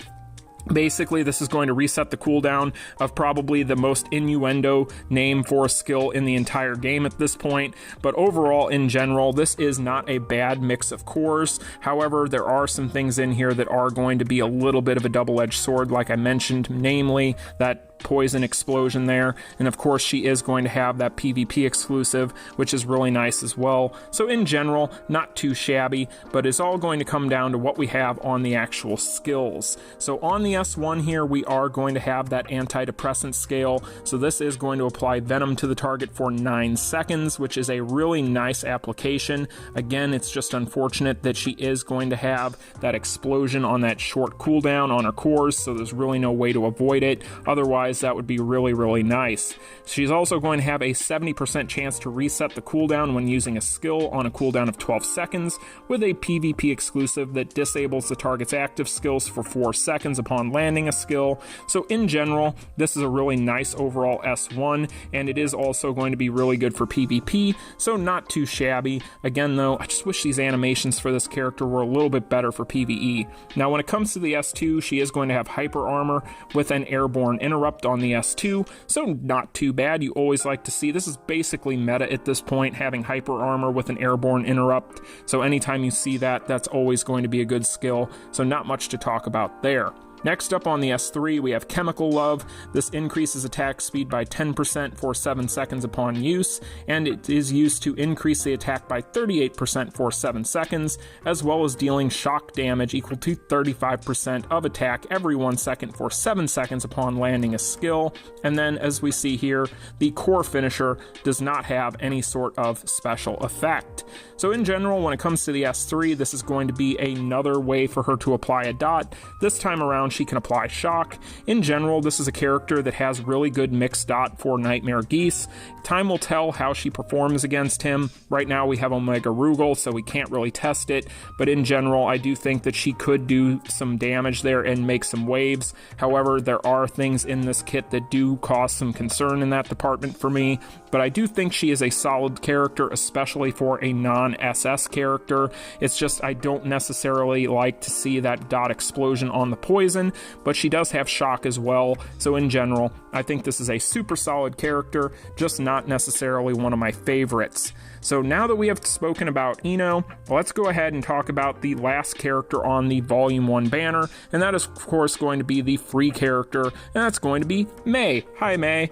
Basically, this is going to reset the cooldown of probably the most innuendo name for a skill in the entire game at this point, but overall, in general, this is not a bad mix of cores. However, there are some things in here that are going to be a little bit of a double-edged sword, like I mentioned, namely that poison explosion there, and of course she is going to have that PvP exclusive, which is really nice as well. So in general, not too shabby, but it's all going to come down to what we have on the actual skills. So on the S1 here, we are going to have that antidepressant scale, so this is going to apply venom to the target for 9 seconds, which is a really nice application. Again, it's just unfortunate that she is going to have that explosion on that short cooldown on her cores, so there's really no way to avoid it. Otherwise, supplies, that would be really, really nice. She's also going to have a 70% chance to reset the cooldown when using a skill on a cooldown of 12 seconds, with a PvP exclusive that disables the target's active skills for 4 seconds upon landing a skill. So in general, this is a really nice overall S1, and it is also going to be really good for PvP, so not too shabby. Again though, I just wish these animations for this character were a little bit better for PvE. Now when it comes to the S2, she is going to have hyper armor with an airborne interrupt on the S2, so not too bad. You always like to see, this is basically meta at this point, having hyper armor with an airborne interrupt, so anytime you see that, that's always going to be a good skill, so not much to talk about there. Next up on the S3, we have Chemical Love. This increases attack speed by 10% for 7 seconds upon use, and it is used to increase the attack by 38% for 7 seconds, as well as dealing shock damage equal to 35% of attack every 1 second for 7 seconds upon landing a skill. And then, as we see here, the core finisher does not have any sort of special effect. So in general, when it comes to the S3, this is going to be another way for her to apply a dot. This time around, she can apply shock. In general, this is a character that has really good mixed dot for Nightmare Geese. Time will tell how she performs against him. Right now we have Omega Rugal, so we can't really test it, but in general, I do think that she could do some damage there and make some waves. However, there are things in this kit that do cause some concern in that department for me, but I do think she is a solid character, especially for a non-SS character. It's just I don't necessarily like to see that dot explosion on the poison, but she does have shock as well, so in general, I think this is a super solid character, just not necessarily one of my favorites. So now that we have spoken about Ino, let's go ahead and talk about the last character on the Volume 1 banner, and that is of course going to be the free character, and that's going to be Mei. Hi Mei.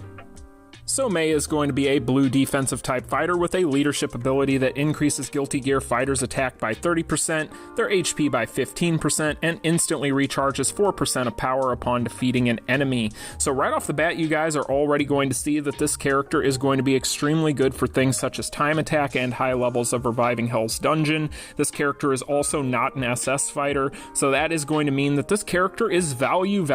So Mei is going to be a blue defensive type fighter with a leadership ability that increases Guilty Gear fighters' attack by 30%, their HP by 15%, and instantly recharges 4% of power upon defeating an enemy. So right off the bat, you guys are already going to see that this character is going to be extremely good for things such as time attack and high levels of Reviving Hell's Dungeon. This character is also not an SS fighter, so that is going to mean that this character is value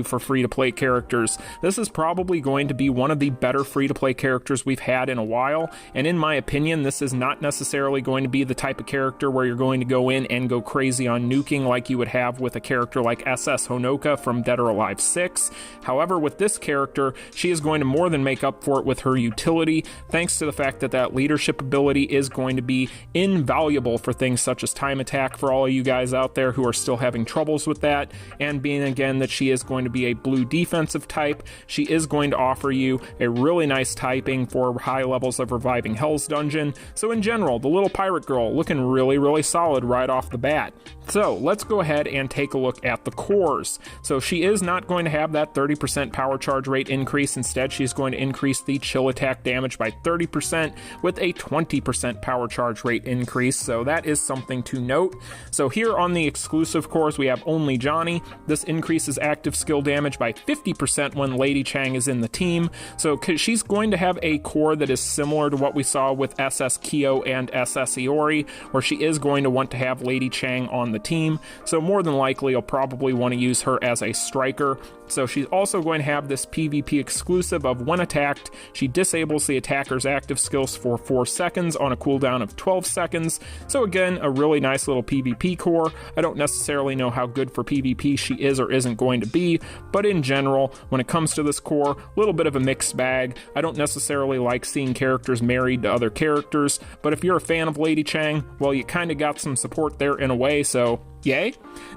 for free-to-play characters. This is probably going to be one of the better free-to-play characters we've had in a while, and in my opinion, this is not necessarily going to be the type of character where you're going to go in and go crazy on nuking like you would have with a character like SS Honoka from Dead or Alive 6. However, with this character, she is going to more than make up for it with her utility, thanks to the fact that that leadership ability is going to be invaluable for things such as time attack for all of you guys out there who are still having troubles with that, and being again that she is going to be a blue defensive type, she is going to offer you a really nice typing for high levels of Reviving Hell's Dungeon. So in general, the little pirate girl looking really solid right off the bat. So let's go ahead and take a look at the cores. So she is not going to have that 30% power charge rate increase. Instead, she's going to increase the chill attack damage by 30% with a 20% power charge rate increase. So that is something to note. So here on the exclusive cores, we have only Johnny. This increases active skill damage by 50% when Lady Chang is in the team. So she's going to have a core that is similar to what we saw with SS Kyo and SS Iori, where she is going to want to have Lady Chang on the team. So more than likely, you'll probably want to use her as a striker. So she's also going to have this PvP exclusive of when attacked, she disables the attacker's active skills for 4 seconds on a cooldown of 12 seconds. So again, a really nice little PvP core. I don't necessarily know how good for PvP she is or isn't going to be, but in general, when it comes to this core, a little bit of a mixed bag. I don't necessarily like seeing characters married to other characters, but if you're a fan of Lady Chang, well, you kind of got some support there in a way, so yay.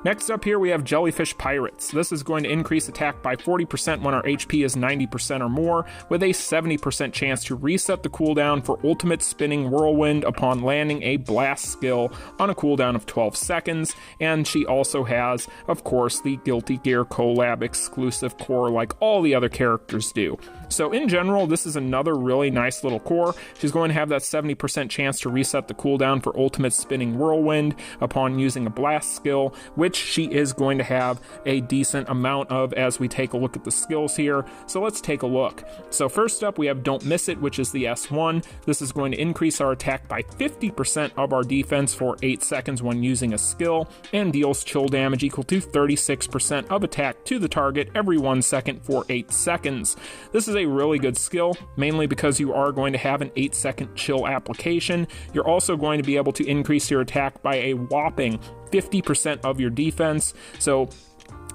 Next up here we have Jellyfish Pirates. This is going to increase attack by 40% when our HP is 90% or more, with a 70% chance to reset the cooldown for Ultimate Spinning Whirlwind upon landing a blast skill on a cooldown of 12 seconds, and she also has, of course, the Guilty Gear collab exclusive core like all the other characters do. So in general, this is another really nice little core. She's going to have that 70% chance to reset the cooldown for Ultimate Spinning Whirlwind upon using a blast skill, which she is going to have a decent amount of as we take a look at the skills here. So let's take a look. So first up, we have Don't Miss It, which is the S1. This is going to increase our attack by 50% of our defense for 8 seconds when using a skill, and deals chill damage equal to 36% of attack to the target every 1 second for 8 seconds. This is a really good skill, mainly because you are going to have an 8-second chill application. You're also going to be able to increase your attack by a whopping 50% of your defense. So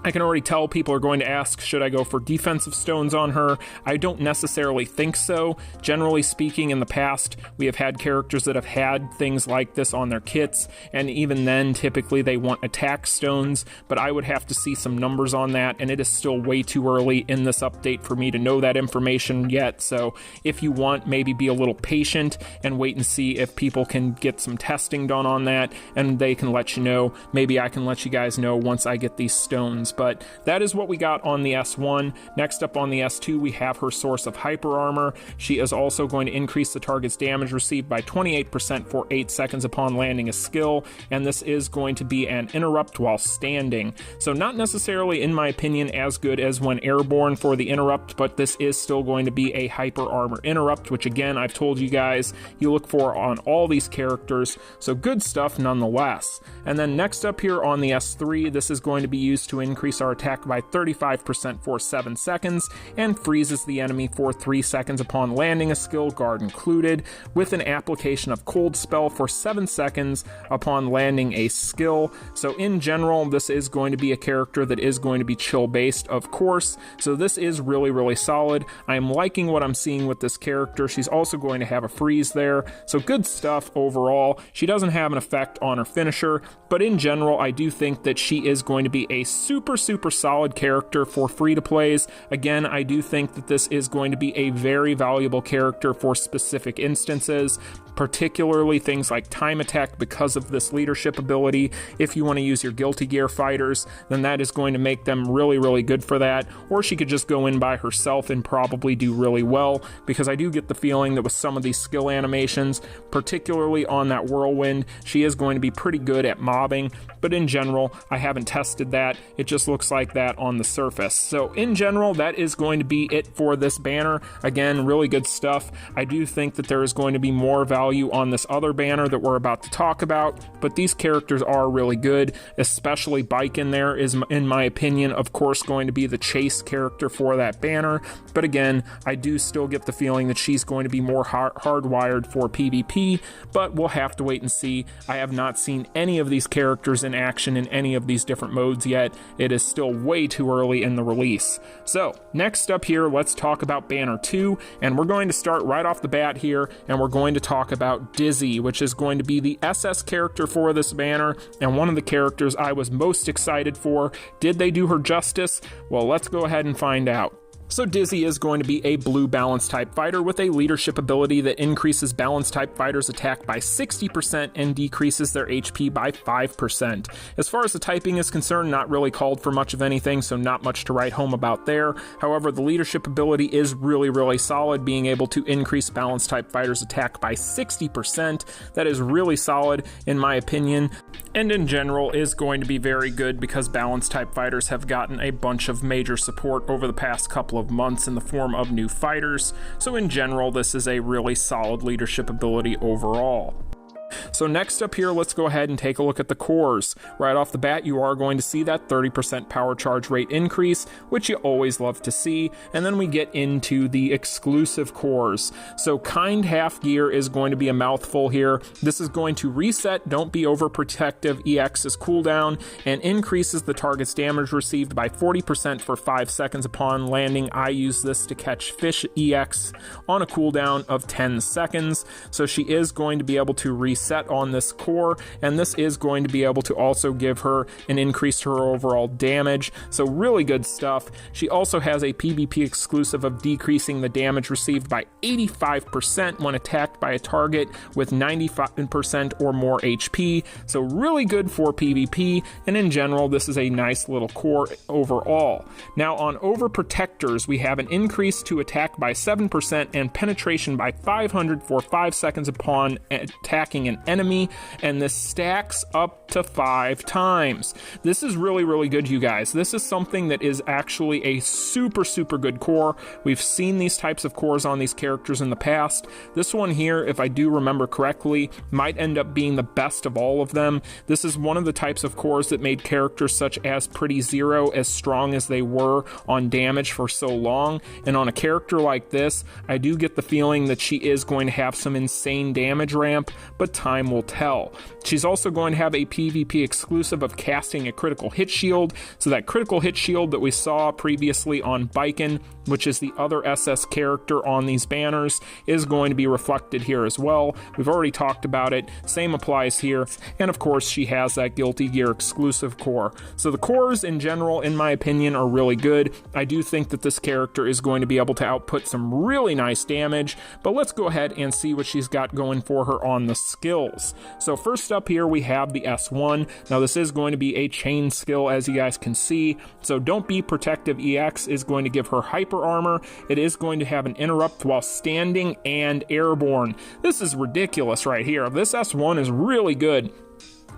I can already tell people are going to ask, should I go for defensive stones on her? I don't necessarily think so. Generally speaking, in the past, we have had characters that have had things like this on their kits, and even then, typically they want attack stones, but I would have to see some numbers on that, and it is still way too early in this update for me to know that information yet. So if you want, maybe be a little patient and wait and see if people can get some testing done on that, and they can let you know. Maybe I can let you guys know once I get these stones. But that is what we got on the S1. Next up on the S2, we have her source of hyper armor. She is also going to increase the target's damage received by 28% for 8 seconds upon landing a skill, and this is going to be an interrupt while standing. So not necessarily, in my opinion, as good as when airborne for the interrupt, but this is still going to be a hyper armor interrupt, which again, I've told you guys, you look for on all these characters, so good stuff nonetheless. And then next up here on the S3, this is going to be used to increase our attack by 35% for 7 seconds, and freezes the enemy for 3 seconds upon landing a skill, guard included, with an application of cold spell for 7 seconds upon landing a skill. So in general, this is going to be a character that is going to be chill based, of course, so this is really solid. I am liking what I'm seeing with this character. She's also going to have a freeze there, so good stuff overall. She doesn't have an effect on her finisher, but in general, I do think that she is going to be a super solid character for free-to-plays. Again, I do think that this is going to be a very valuable character for specific instances, particularly things like time attack because of this leadership ability. If you want to use your Guilty Gear fighters, then that is going to make them really good for that. Or she could just go in by herself and probably do really well, because I do get the feeling that with some of these skill animations, particularly on that whirlwind, she is going to be pretty good at mobbing. But in general, I haven't tested that. It just looks like that on the surface. So in general, that is going to be it for this banner. Again, really good stuff. I do think that there is going to be more value on this other banner that we're about to talk about, but these characters are really good, especially BAIKEN there is, in my opinion, of course, going to be the chase character for that banner. But again, I do still get the feeling that she's going to be more hardwired for PvP, but we'll have to wait and see. I have not seen any of these characters in action in any of these different modes yet. It is still way too early in the release. So next up here, let's talk about Banner 2, and we're going to start right off the bat here, and we're going to talk about Dizzy, which is going to be the SS character for this banner, and one of the characters I was most excited for. Did they do her justice? Well, let's go ahead and find out. So Dizzy is going to be a blue balance type fighter with a leadership ability that increases balance type fighters' attack by 60% and decreases their HP by 5%. As far as the typing is concerned, not really called for much of anything, so not much to write home about there. However, the leadership ability is really solid, being able to increase balance type fighters' attack by 60%. That is really solid in my opinion, and in general is going to be very good because balance type fighters have gotten a bunch of major support over the past couple of months in the form of new fighters, so in general this is a really solid leadership ability overall. So next up here, let's go ahead and take a look at the cores. Right off the bat, you are going to see that 30% power charge rate increase, which you always love to see, and then we get into the exclusive cores. So Kind Half Gear is going to be a mouthful here. This is going to reset Don't Be Overprotective EX's cooldown and increases the target's damage received by 40% for 5 seconds upon landing I Use This to Catch Fish EX on a cooldown of 10 seconds. So she is going to be able to reset on this core, and this is going to be able to also give her an increase to her overall damage, so really good stuff. She also has a PvP exclusive of decreasing the damage received by 85% when attacked by a target with 95% or more HP, so really good for PvP, and in general this is a nice little core overall. Now on Overprotectors, we have an increase to attack by 7% and penetration by 500 for 5 seconds upon attacking an an enemy, and this stacks up to 5 times. This is really, really good, you guys. This is something that is actually a super, super good core. We've seen these types of cores on these characters in the past. This one here, if I do remember correctly, might end up being the best of all of them. This is one of the types of cores that made characters such as Pretty Zero as strong as they were on damage for so long, and on a character like this, I do get the feeling that she is going to have some insane damage ramp, but time will tell. She's also going to have a PvP exclusive of casting a critical hit shield, so that critical hit shield that we saw previously on BAIKEN, which is the other SS character on these banners, is going to be reflected here as well. We've already talked about it, same applies here, and of course she has that Guilty Gear exclusive core. So the cores in general, in my opinion, are really good. I do think that this character is going to be able to output some really nice damage, but let's go ahead and see what she's got going for her on the skills. So first up here we have the S1. Now this is going to be a chain skill, as you guys can see, so Don't Be Protective EX is going to give her hyper armor. It is going to have an interrupt while standing and airborne. This is ridiculous right here. This S1 is really good.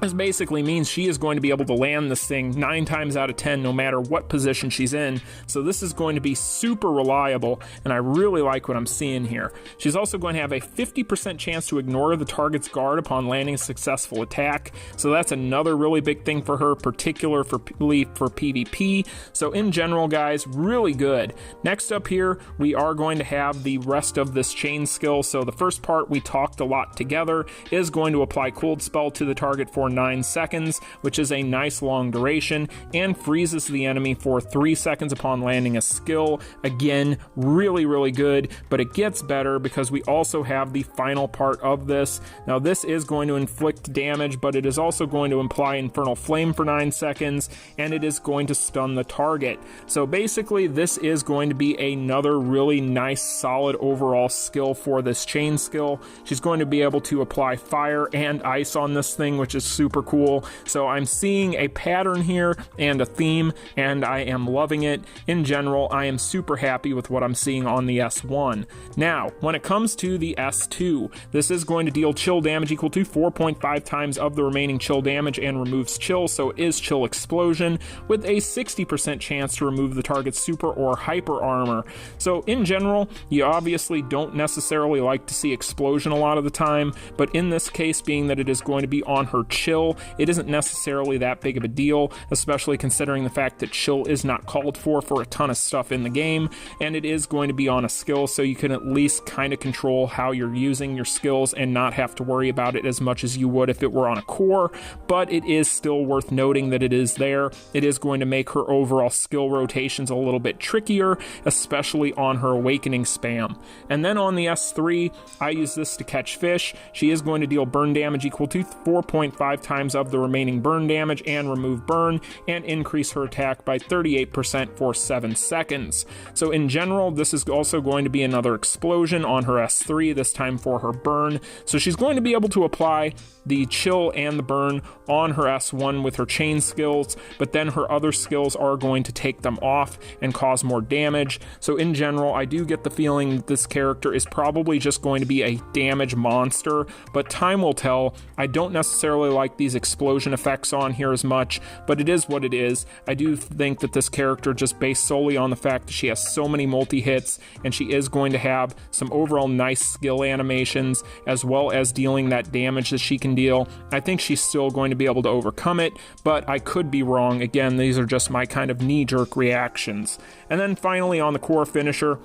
This basically means she is going to be able to land this thing 9 times out of 10 no matter what position she's in, so this is going to be super reliable, and I really like what I'm seeing here. She's also going to have a 50% chance to ignore the target's guard upon landing a successful attack, so that's another really big thing for her, particularly for PvP. So in general, guys, really good. Next up here, we are going to have the rest of this chain skill. So the first part we talked a lot together is going to apply cold spell to the target for 9 seconds, which is a nice long duration, and freezes the enemy for 3 seconds upon landing a skill. Again, really, really good, but it gets better because we also have the final part of this. Now this is going to inflict damage, but it is also going to imply Infernal Flame for 9 seconds, and it is going to stun the target. So basically this is going to be another really nice solid overall skill for this chain skill. She's going to be able to apply fire and ice on this thing, which is super cool. So I'm seeing a pattern here and a theme, and I am loving it. In general, I am super happy with what I'm seeing on the S1. Now, when it comes to the S2, this is going to deal chill damage equal to 4.5 times of the remaining chill damage and removes chill, so it is chill explosion, with a 60% chance to remove the target's super or hyper armor. So in general, you obviously don't necessarily like to see explosion a lot of the time, but in this case, being that it is going to be on her chill, it isn't necessarily that big of a deal, especially considering the fact that chill is not called for a ton of stuff in the game, and it is going to be on a skill, so you can at least kind of control how you're using your skills and not have to worry about it as much as you would if it were on a core. But it is still worth noting that it is there. It is going to make her overall skill rotations a little bit trickier, especially on her awakening spam. And then on the S3, I use this to catch fish. She is going to deal burn damage equal to 4.5 times of the remaining burn damage and remove burn, and increase her attack by 38% for 7 seconds. So in general, this is also going to be another explosion on her S3, this time for her burn. So she's going to be able to apply the chill and the burn on her S1 with her chain skills, but then her other skills are going to take them off and cause more damage. So in general, I do get the feeling that this character is probably just going to be a damage monster, but time will tell. I don't necessarily like these explosion effects on here as much, but it is what it is. I do think that this character, just based solely on the fact that she has so many multi-hits, and she is going to have some overall nice skill animations, as well as dealing that damage that she can deal, I think she's still going to be able to overcome it, but I could be wrong. Again, these are just my kind of knee-jerk reactions. And then finally on the core finisher,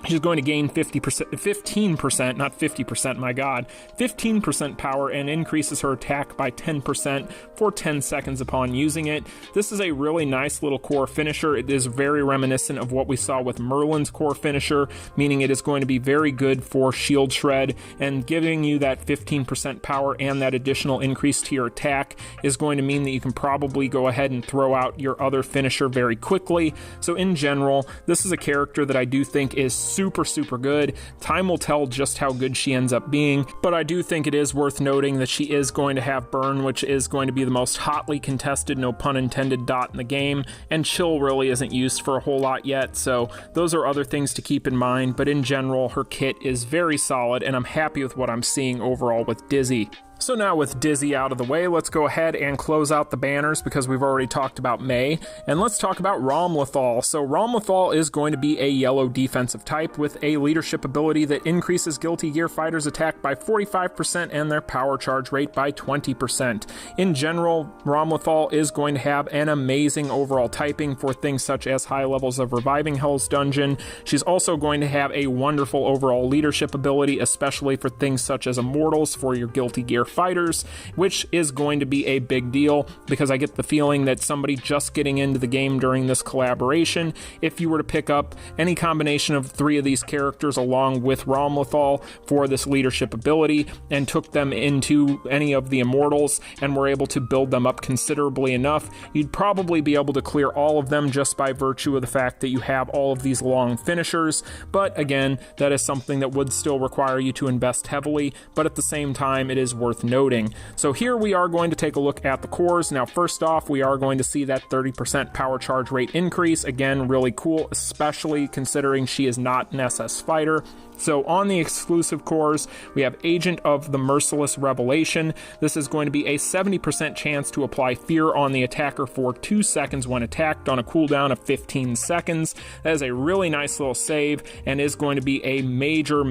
she's going to gain 15%, not 50%, my god, 15% power, and increases her attack by 10% for 10 seconds upon using it. This is a really nice little core finisher. It is very reminiscent of what we saw with Merlin's core finisher, meaning it is going to be very good for shield shred, and giving you that 15% power and that additional increase to your attack is going to mean that you can probably go ahead and throw out your other finisher very quickly. So in general, this is a character that I do think is super good. Time will tell just how good she ends up being, but I do think it is worth noting that she is going to have burn, which is going to be the most hotly contested, no pun intended, dot in the game, and chill really isn't used for a whole lot yet, so those are other things to keep in mind. But in general, her kit is very solid, and I'm happy with what I'm seeing overall with Dizzy. So now with Dizzy out of the way, let's go ahead and close out the banners because we've already talked about Mei, and let's talk about RAMLETHAL. So RAMLETHAL is going to be a yellow defensive type with a leadership ability that increases Guilty Gear fighters' attack by 45% and their power charge rate by 20%. In general, RAMLETHAL is going to have an amazing overall typing for things such as high levels of Reviving Hell's Dungeon. She's also going to have a wonderful overall leadership ability, especially for things such as Immortals for your Guilty Gear fighters, which is going to be a big deal because I get the feeling that somebody just getting into the game during this collaboration, if you were to pick up any combination of 3 of these characters along with RAMLETHAL for this leadership ability and took them into any of the Immortals and were able to build them up considerably enough, you'd probably be able to clear all of them just by virtue of the fact that you have all of these long finishers. But again, that is something that would still require you to invest heavily, but at the same time it is worth noting. So here we are going to take a look at the cores. Now first off, we are going to see that 30% power charge rate increase. Again, really cool, especially considering she is not an SS fighter. So on the exclusive cores, we have Agent of the Merciless Revelation. This is going to be a 70% chance to apply fear on the attacker for 2 seconds when attacked on a cooldown of 15 seconds. That is a really nice little save and is going to be a major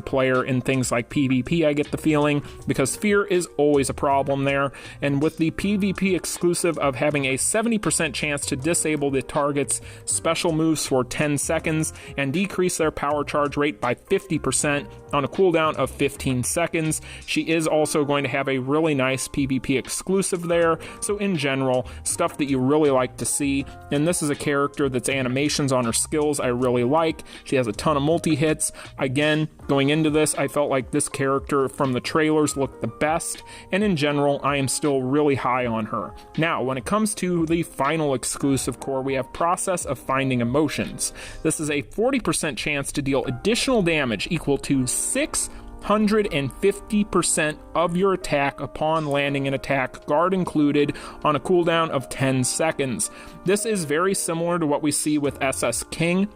player in things like PvP, I get the feeling, because fear is always a problem there. And with the PvP exclusive of having a 70% chance to disable the target's special moves for 10 seconds and decrease their power charge rate by 50% on a cooldown of 15 seconds. She is also going to have a really nice PvP exclusive there. So in general, stuff that you really like to see. And this is a character that's animations on her skills I really like. She has a ton of multi-hits. Again, going into this, I felt like this character from the trailers looked the best. And in general, I am still really high on her. Now, when it comes to the final exclusive core, we have Process of Finding Emotions. This is a 40% chance to deal additional damage equal to 650% of your attack upon landing an attack, guard included, on a cooldown of 10 seconds. This is very similar to what we see with SS King,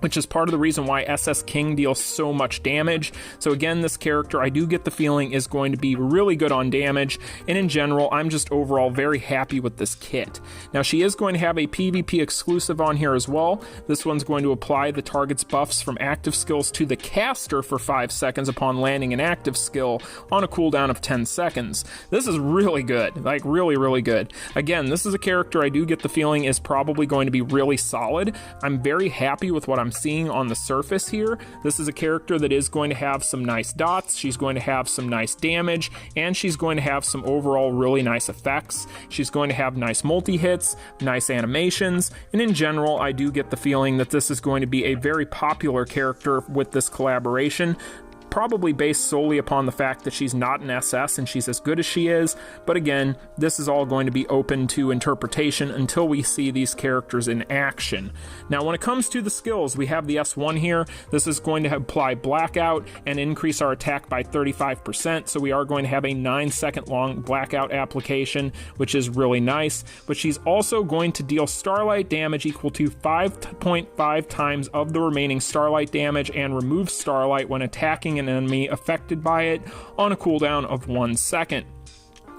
which is part of the reason why SS King deals so much damage. So again, this character I do get the feeling is going to be really good on damage, and in general, I'm just overall very happy with this kit. Now she is going to have a PvP exclusive on here as well. This one's going to apply the target's buffs from active skills to the caster for 5 seconds upon landing an active skill on a cooldown of 10 seconds. This is really good, like really good. Again, this is a character I do get the feeling is probably going to be really solid. I'm very happy with what I'm seeing on the surface here. This is a character that is going to have some nice dots, she's going to have some nice damage, and she's going to have some overall really nice effects. She's going to have nice multi-hits, nice animations, and in general, I do get the feeling that this is going to be a very popular character with this collaboration. Probably based solely upon the fact that she's not an SS and she's as good as she is, but again, this is all going to be open to interpretation until we see these characters in action. Now, when it comes to the skills, we have the S1 here. This is going to apply Blackout and increase our attack by 35%, so we are going to have a 9-second long Blackout application, which is really nice, but she's also going to deal Starlight damage equal to 5.5 times of the remaining Starlight damage and remove Starlight when attacking an enemy affected by it on a cooldown of 1 second.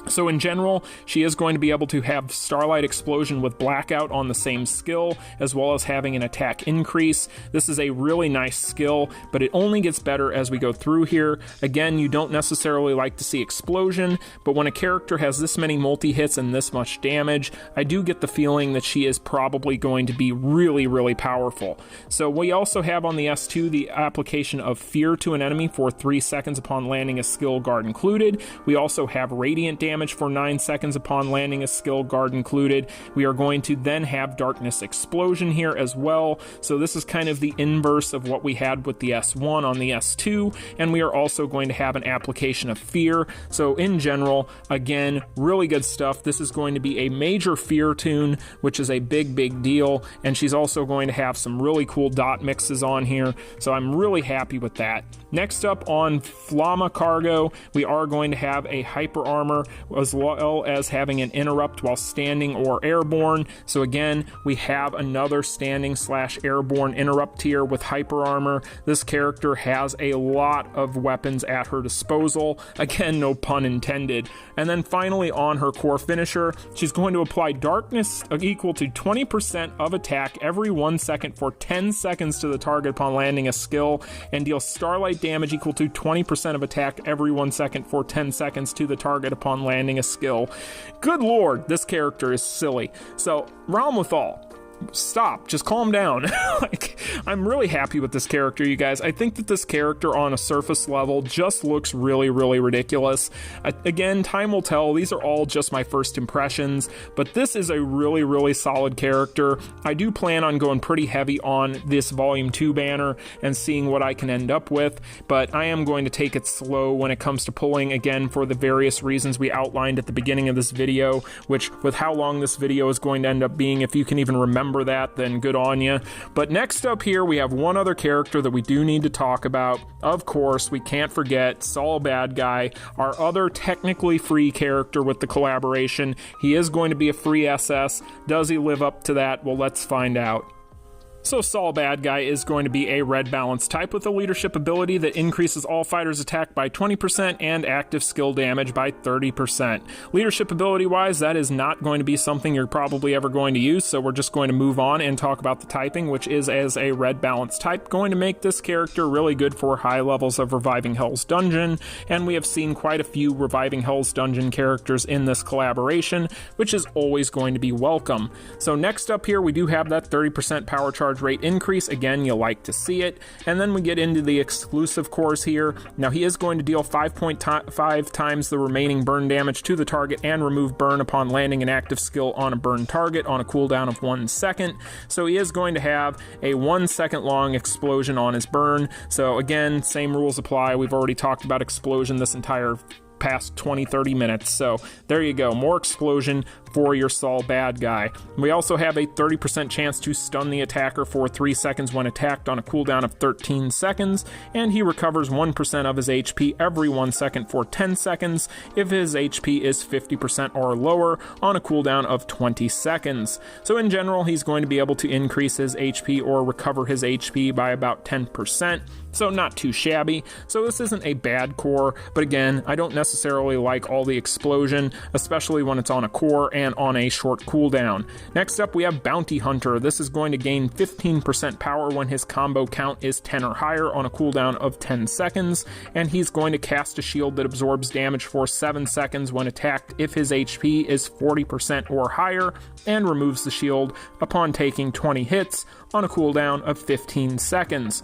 So in general, she is going to be able to have Starlight Explosion with Blackout on the same skill, as well as having an attack increase. This is a really nice skill, but it only gets better as we go through here. Again, you don't necessarily like to see Explosion, but when a character has this many multi-hits and this much damage, I do get the feeling that she is probably going to be really powerful. So we also have on the S2 the application of Fear to an enemy for 3 seconds upon landing a skill, guard included. We also have Radiant damage for 9 seconds upon landing a skill, guard included. We are going to then have Darkness Explosion here as well. So this is kind of the inverse of what we had with the S1 on the S2, and we are also going to have an application of Fear. So in general, again, really good stuff. This is going to be a major Fear tune, which is a big deal, and she's also going to have some really cool dot mixes on here, so I'm really happy with that. Next up on Flama Cargo, we are going to have a Hyper Armor as well as having an interrupt while standing or airborne. So again, we have another standing / airborne interrupt here with hyper armor. This character has a lot of weapons at her disposal. Again, no pun intended. And then finally, on her core finisher, she's going to apply darkness equal to 20% of attack every 1 second for 10 seconds to the target upon landing a skill, and deal starlight damage equal to 20% of attack every 1 second for 10 seconds to the target upon landing a skill. Good lord, this character is silly. So, RAMLETHAL, stop, just calm down. Like, I'm really happy with this character, you guys. I think that this character on a surface level just looks really, really ridiculous. Again, time will tell. These are all just my first impressions, but this is a really, really solid character. I do plan on going pretty heavy on this Volume 2 banner and seeing what I can end up with, but I am going to take it slow when it comes to pulling, again, for the various reasons we outlined at the beginning of this video, which, with how long this video is going to end up being, if you can even remember that, then good on you. But next up here, we have one other character that we do need to talk about. Of course, we can't forget Saul Badguy, our other technically free character with the collaboration. He is going to be a free SS. Does he live up to that? Well, let's find out. So Saul Badguy is going to be a red balance type with a leadership ability that increases all fighters' attack by 20% and active skill damage by 30%. Leadership ability wise, that is not going to be something you're probably ever going to use, so we're just going to move on and talk about the typing, which is as a red balance type, going to make this character really good for high levels of Reviving Hell's Dungeon, and we have seen quite a few Reviving Hell's Dungeon characters in this collaboration, which is always going to be welcome. So next up here, we do have that 30% power charge rate increase. Again, you like to see it. And then we get into the exclusive cores here. Now he is going to deal 5.5 times the remaining burn damage to the target and remove burn upon landing an active skill on a burn target on a cooldown of 1 second. So he is going to have a 1 second long explosion on his burn. So again, same rules apply. We've already talked about explosion this entire past 20-30 minutes, so there you go, more explosion for your Saul Badguy. We also have a 30% chance to stun the attacker for 3 seconds when attacked on a cooldown of 13 seconds, and he recovers 1% of his HP every 1 second for 10 seconds if his HP is 50% or lower on a cooldown of 20 seconds. So in general, he's going to be able to increase his HP or recover his HP by about 10%, so not too shabby. So this isn't a bad core, but again, I don't necessarily like all the explosion, especially when it's on a core and on a short cooldown. Next up, we have Bounty Hunter. This is going to gain 15% power when his combo count is 10 or higher on a cooldown of 10 seconds, and he's going to cast a shield that absorbs damage for 7 seconds when attacked if his HP is 40% or higher, and removes the shield upon taking 20 hits on a cooldown of 15 seconds.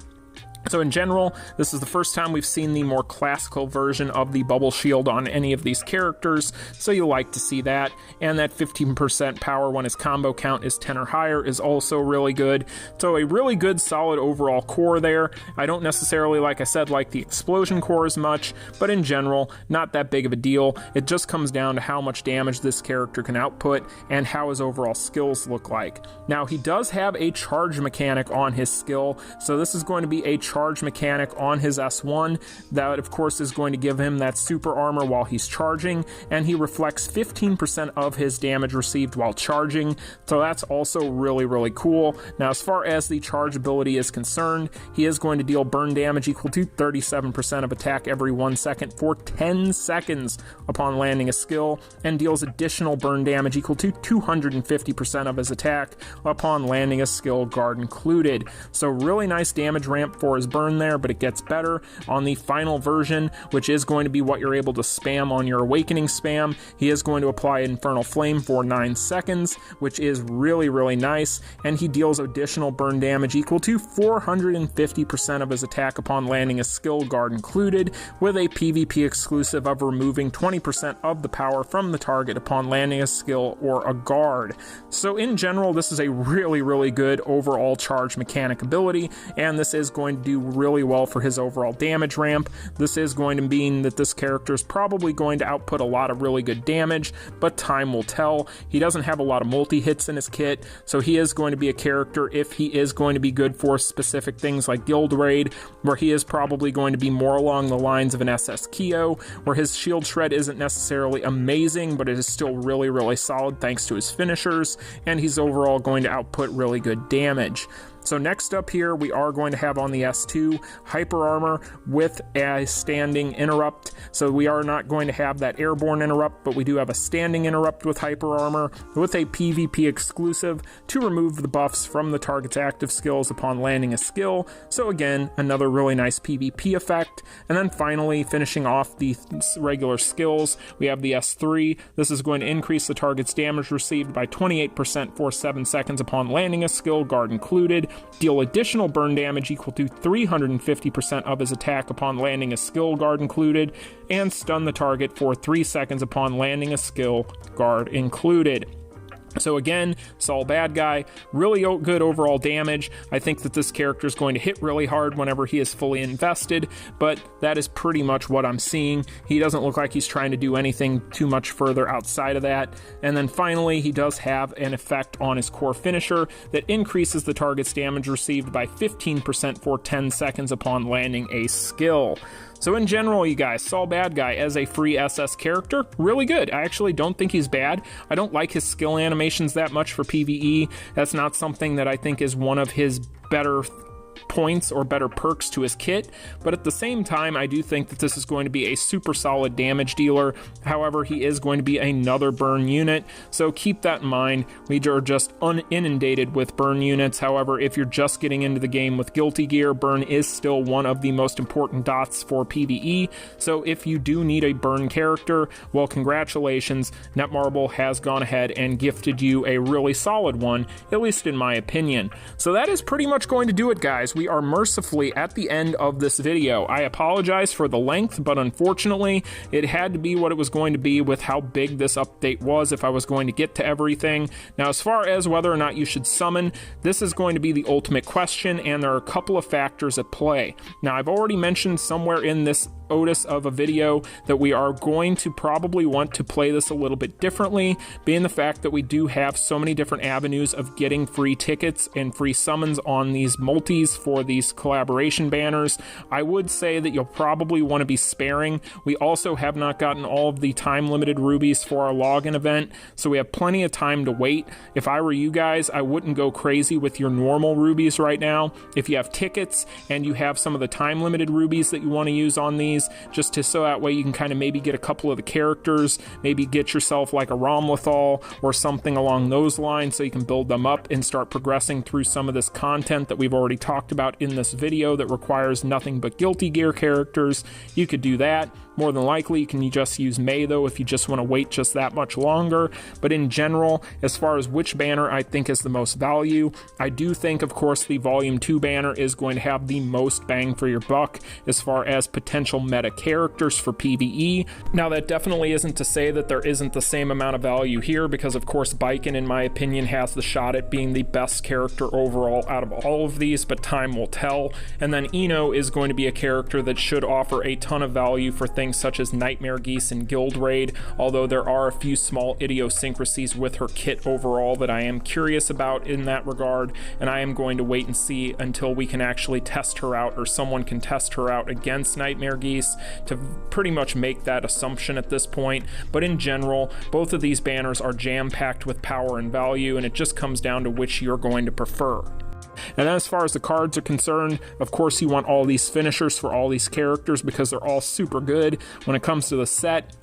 So in general, this is the first time we've seen the more classical version of the bubble shield on any of these characters, so you like to see that, and that 15% power when his combo count is 10 or higher is also really good. So a really good solid overall core there. I don't necessarily, like I said, like the explosion core as much, but in general, not that big of a deal. It just comes down to how much damage this character can output and how his overall skills look like. Now, he does have a charge mechanic on his skill, so this is going to be a charge mechanic on his S1 that of course is going to give him that super armor while he's charging, and he reflects 15% of his damage received while charging, so that's also really, really cool. Now, as far as the charge ability is concerned, he is going to deal burn damage equal to 37% of attack every 1 second for 10 seconds upon landing a skill, and deals additional burn damage equal to 250% of his attack upon landing a skill, guard included. So really nice damage ramp for his burn there, but it gets better on the final version, which is going to be what you're able to spam on your awakening spam. He is going to apply Infernal Flame for 9 seconds, which is really, really nice, and he deals additional burn damage equal to 450% of his attack upon landing a skill, guard included, with a PvP exclusive of removing 20% of the power from the target upon landing a skill or a guard. So in general, this is a really, really good overall charge mechanic ability, and this is going to do really well for his overall damage ramp. This is going to mean that this character is probably going to output a lot of really good damage, but time will tell. He doesn't have a lot of multi-hits in his kit, so he is going to be a character, if he is going to be good for specific things like Guild Raid, where he is probably going to be more along the lines of an SS Kyo, where his shield shred isn't necessarily amazing, but it is still really, really solid thanks to his finishers, and he's overall going to output really good damage. So next up here, we are going to have on the S2 Hyper Armor with a standing interrupt. So we are not going to have that airborne interrupt, but we do have a standing interrupt with Hyper Armor with a PvP exclusive to remove the buffs from the target's active skills upon landing a skill. So again, another really nice PvP effect. And then finally, finishing off the regular skills, we have the S3. This is going to increase the target's damage received by 28% for 7 seconds upon landing a skill, guard included. Deal additional burn damage equal to 350% of his attack upon landing a skill, guard included, and stun the target for 3 seconds upon landing a skill, guard included. So again, Saul Badguy, really good overall damage. I think that this character is going to hit really hard whenever he is fully invested, but that is pretty much what I'm seeing. He doesn't look like he's trying to do anything too much further outside of that. And then finally, he does have an effect on his core finisher that increases the target's damage received by 15% for 10 seconds upon landing a skill. So in general, you guys, Saul Badguy as a free SS character, really good. I actually don't think he's bad. I don't like his skill animations that much for PvE. That's not something that I think is one of his better points or better perks to his kit, but at the same time, I do think that this is going to be a super solid damage dealer. However, he is going to be another burn unit, so keep that in mind. We are just inundated with burn units. However, if you're just getting into the game with Guilty Gear, burn is still one of the most important dots for PvE, so if you do need a burn character, well, congratulations, Netmarble has gone ahead and gifted you a really solid one, at least in my opinion. So that is pretty much going to do it, guys. We are mercifully at the end of this video. I apologize for the length, but unfortunately, it had to be what it was going to be with how big this update was if I was going to get to everything. Now, as far as whether or not you should summon, this is going to be the ultimate question, and there are a couple of factors at play. Now, I've already mentioned somewhere in this Otis of a video that we are going to probably want to play this a little bit differently, being the fact that we do have so many different avenues of getting free tickets and free summons on these multis for these collaboration banners. I would say that you'll probably want to be sparing. We also have not gotten all of the time-limited rubies for our login event, so we have plenty of time to wait. If I were you guys, I wouldn't go crazy with your normal rubies right now. If you have tickets and you have some of the time-limited rubies that you want to use on these, just to so that way you can kind of maybe get a couple of the characters, maybe get yourself like a RAMLETHAL or something along those lines so you can build them up and start progressing through some of this content that we've already talked about in this video that requires nothing but Guilty Gear characters. You could do that. More than likely, you can just use May, though, if you just want to wait just that much longer. But in general, as far as which banner I think is the most value, I do think, of course, the Volume 2 banner is going to have the most bang for your buck as far as potential meta characters for PvE. Now, that definitely isn't to say that there isn't the same amount of value here, because, of course, BAIKEN, in my opinion, has the shot at being the best character overall out of all of these, but time will tell. And then Ino is going to be a character that should offer a ton of value for things such as Nightmare Geese and Guild Raid, although there are a few small idiosyncrasies with her kit overall that I am curious about in that regard, and I am going to wait and see until we can actually test her out, or someone can test her out against Nightmare Geese, to pretty much make that assumption at this point. But in general, both of these banners are jam-packed with power and value, and it just comes down to which you're going to prefer. And then as far as the cards are concerned, of course you want all these finishers for all these characters because they're all super good. When it comes to the set,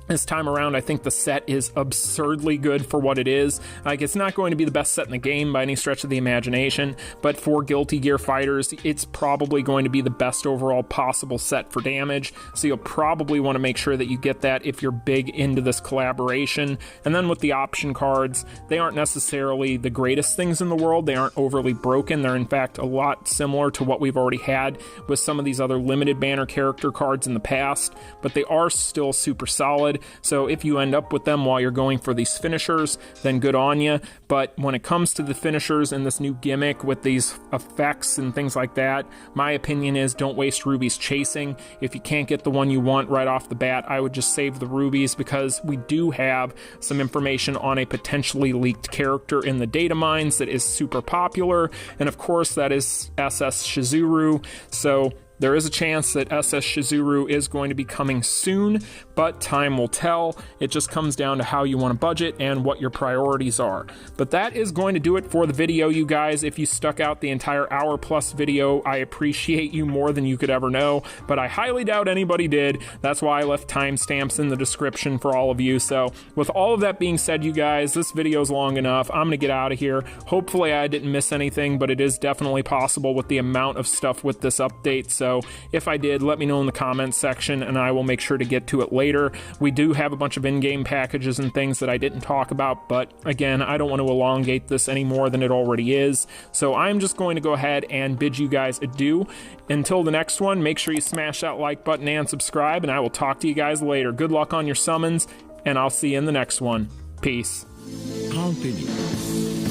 this time around, I think the set is absurdly good for what it is. Like, it's not going to be the best set in the game by any stretch of the imagination, but for Guilty Gear fighters, it's probably going to be the best overall possible set for damage, so you'll probably want to make sure that you get that if you're big into this collaboration. And then with the option cards, they aren't necessarily the greatest things in the world. They aren't overly broken. They're in fact a lot similar to what we've already had with some of these other limited banner character cards in the past, but they are still super solid. good. So if you end up with them while you're going for these finishers, then good on you. But when it comes to the finishers and this new gimmick with these effects and things like that, my opinion is don't waste rubies chasing. If you can't get the one you want right off the bat, I would just save the rubies, because we do have some information on a potentially leaked character in the data mines that is super popular, and of course that is SS CHIZURU. So there is a chance that SS CHIZURU is going to be coming soon, but time will tell. It just comes down to how you want to budget and what your priorities are. But that is going to do it for the video, you guys. If you stuck out the entire hour-plus video, I appreciate you more than you could ever know, but I highly doubt anybody did. That's why I left timestamps in the description for all of you. So with all of that being said, you guys, this video is long enough. I'm going to get out of here. Hopefully I didn't miss anything, but it is definitely possible with the amount of stuff with this update. So if I did, let me know in the comments section and I will make sure to get to it later. We do have a bunch of in-game packages and things that I didn't talk about, but again, I don't want to elongate this any more than it already is. So I'm just going to go ahead and bid you guys adieu. Until the next one, make sure you smash that like button and subscribe, and I will talk to you guys later. Good luck on your summons, and I'll see you in the next one. Peace. Continue.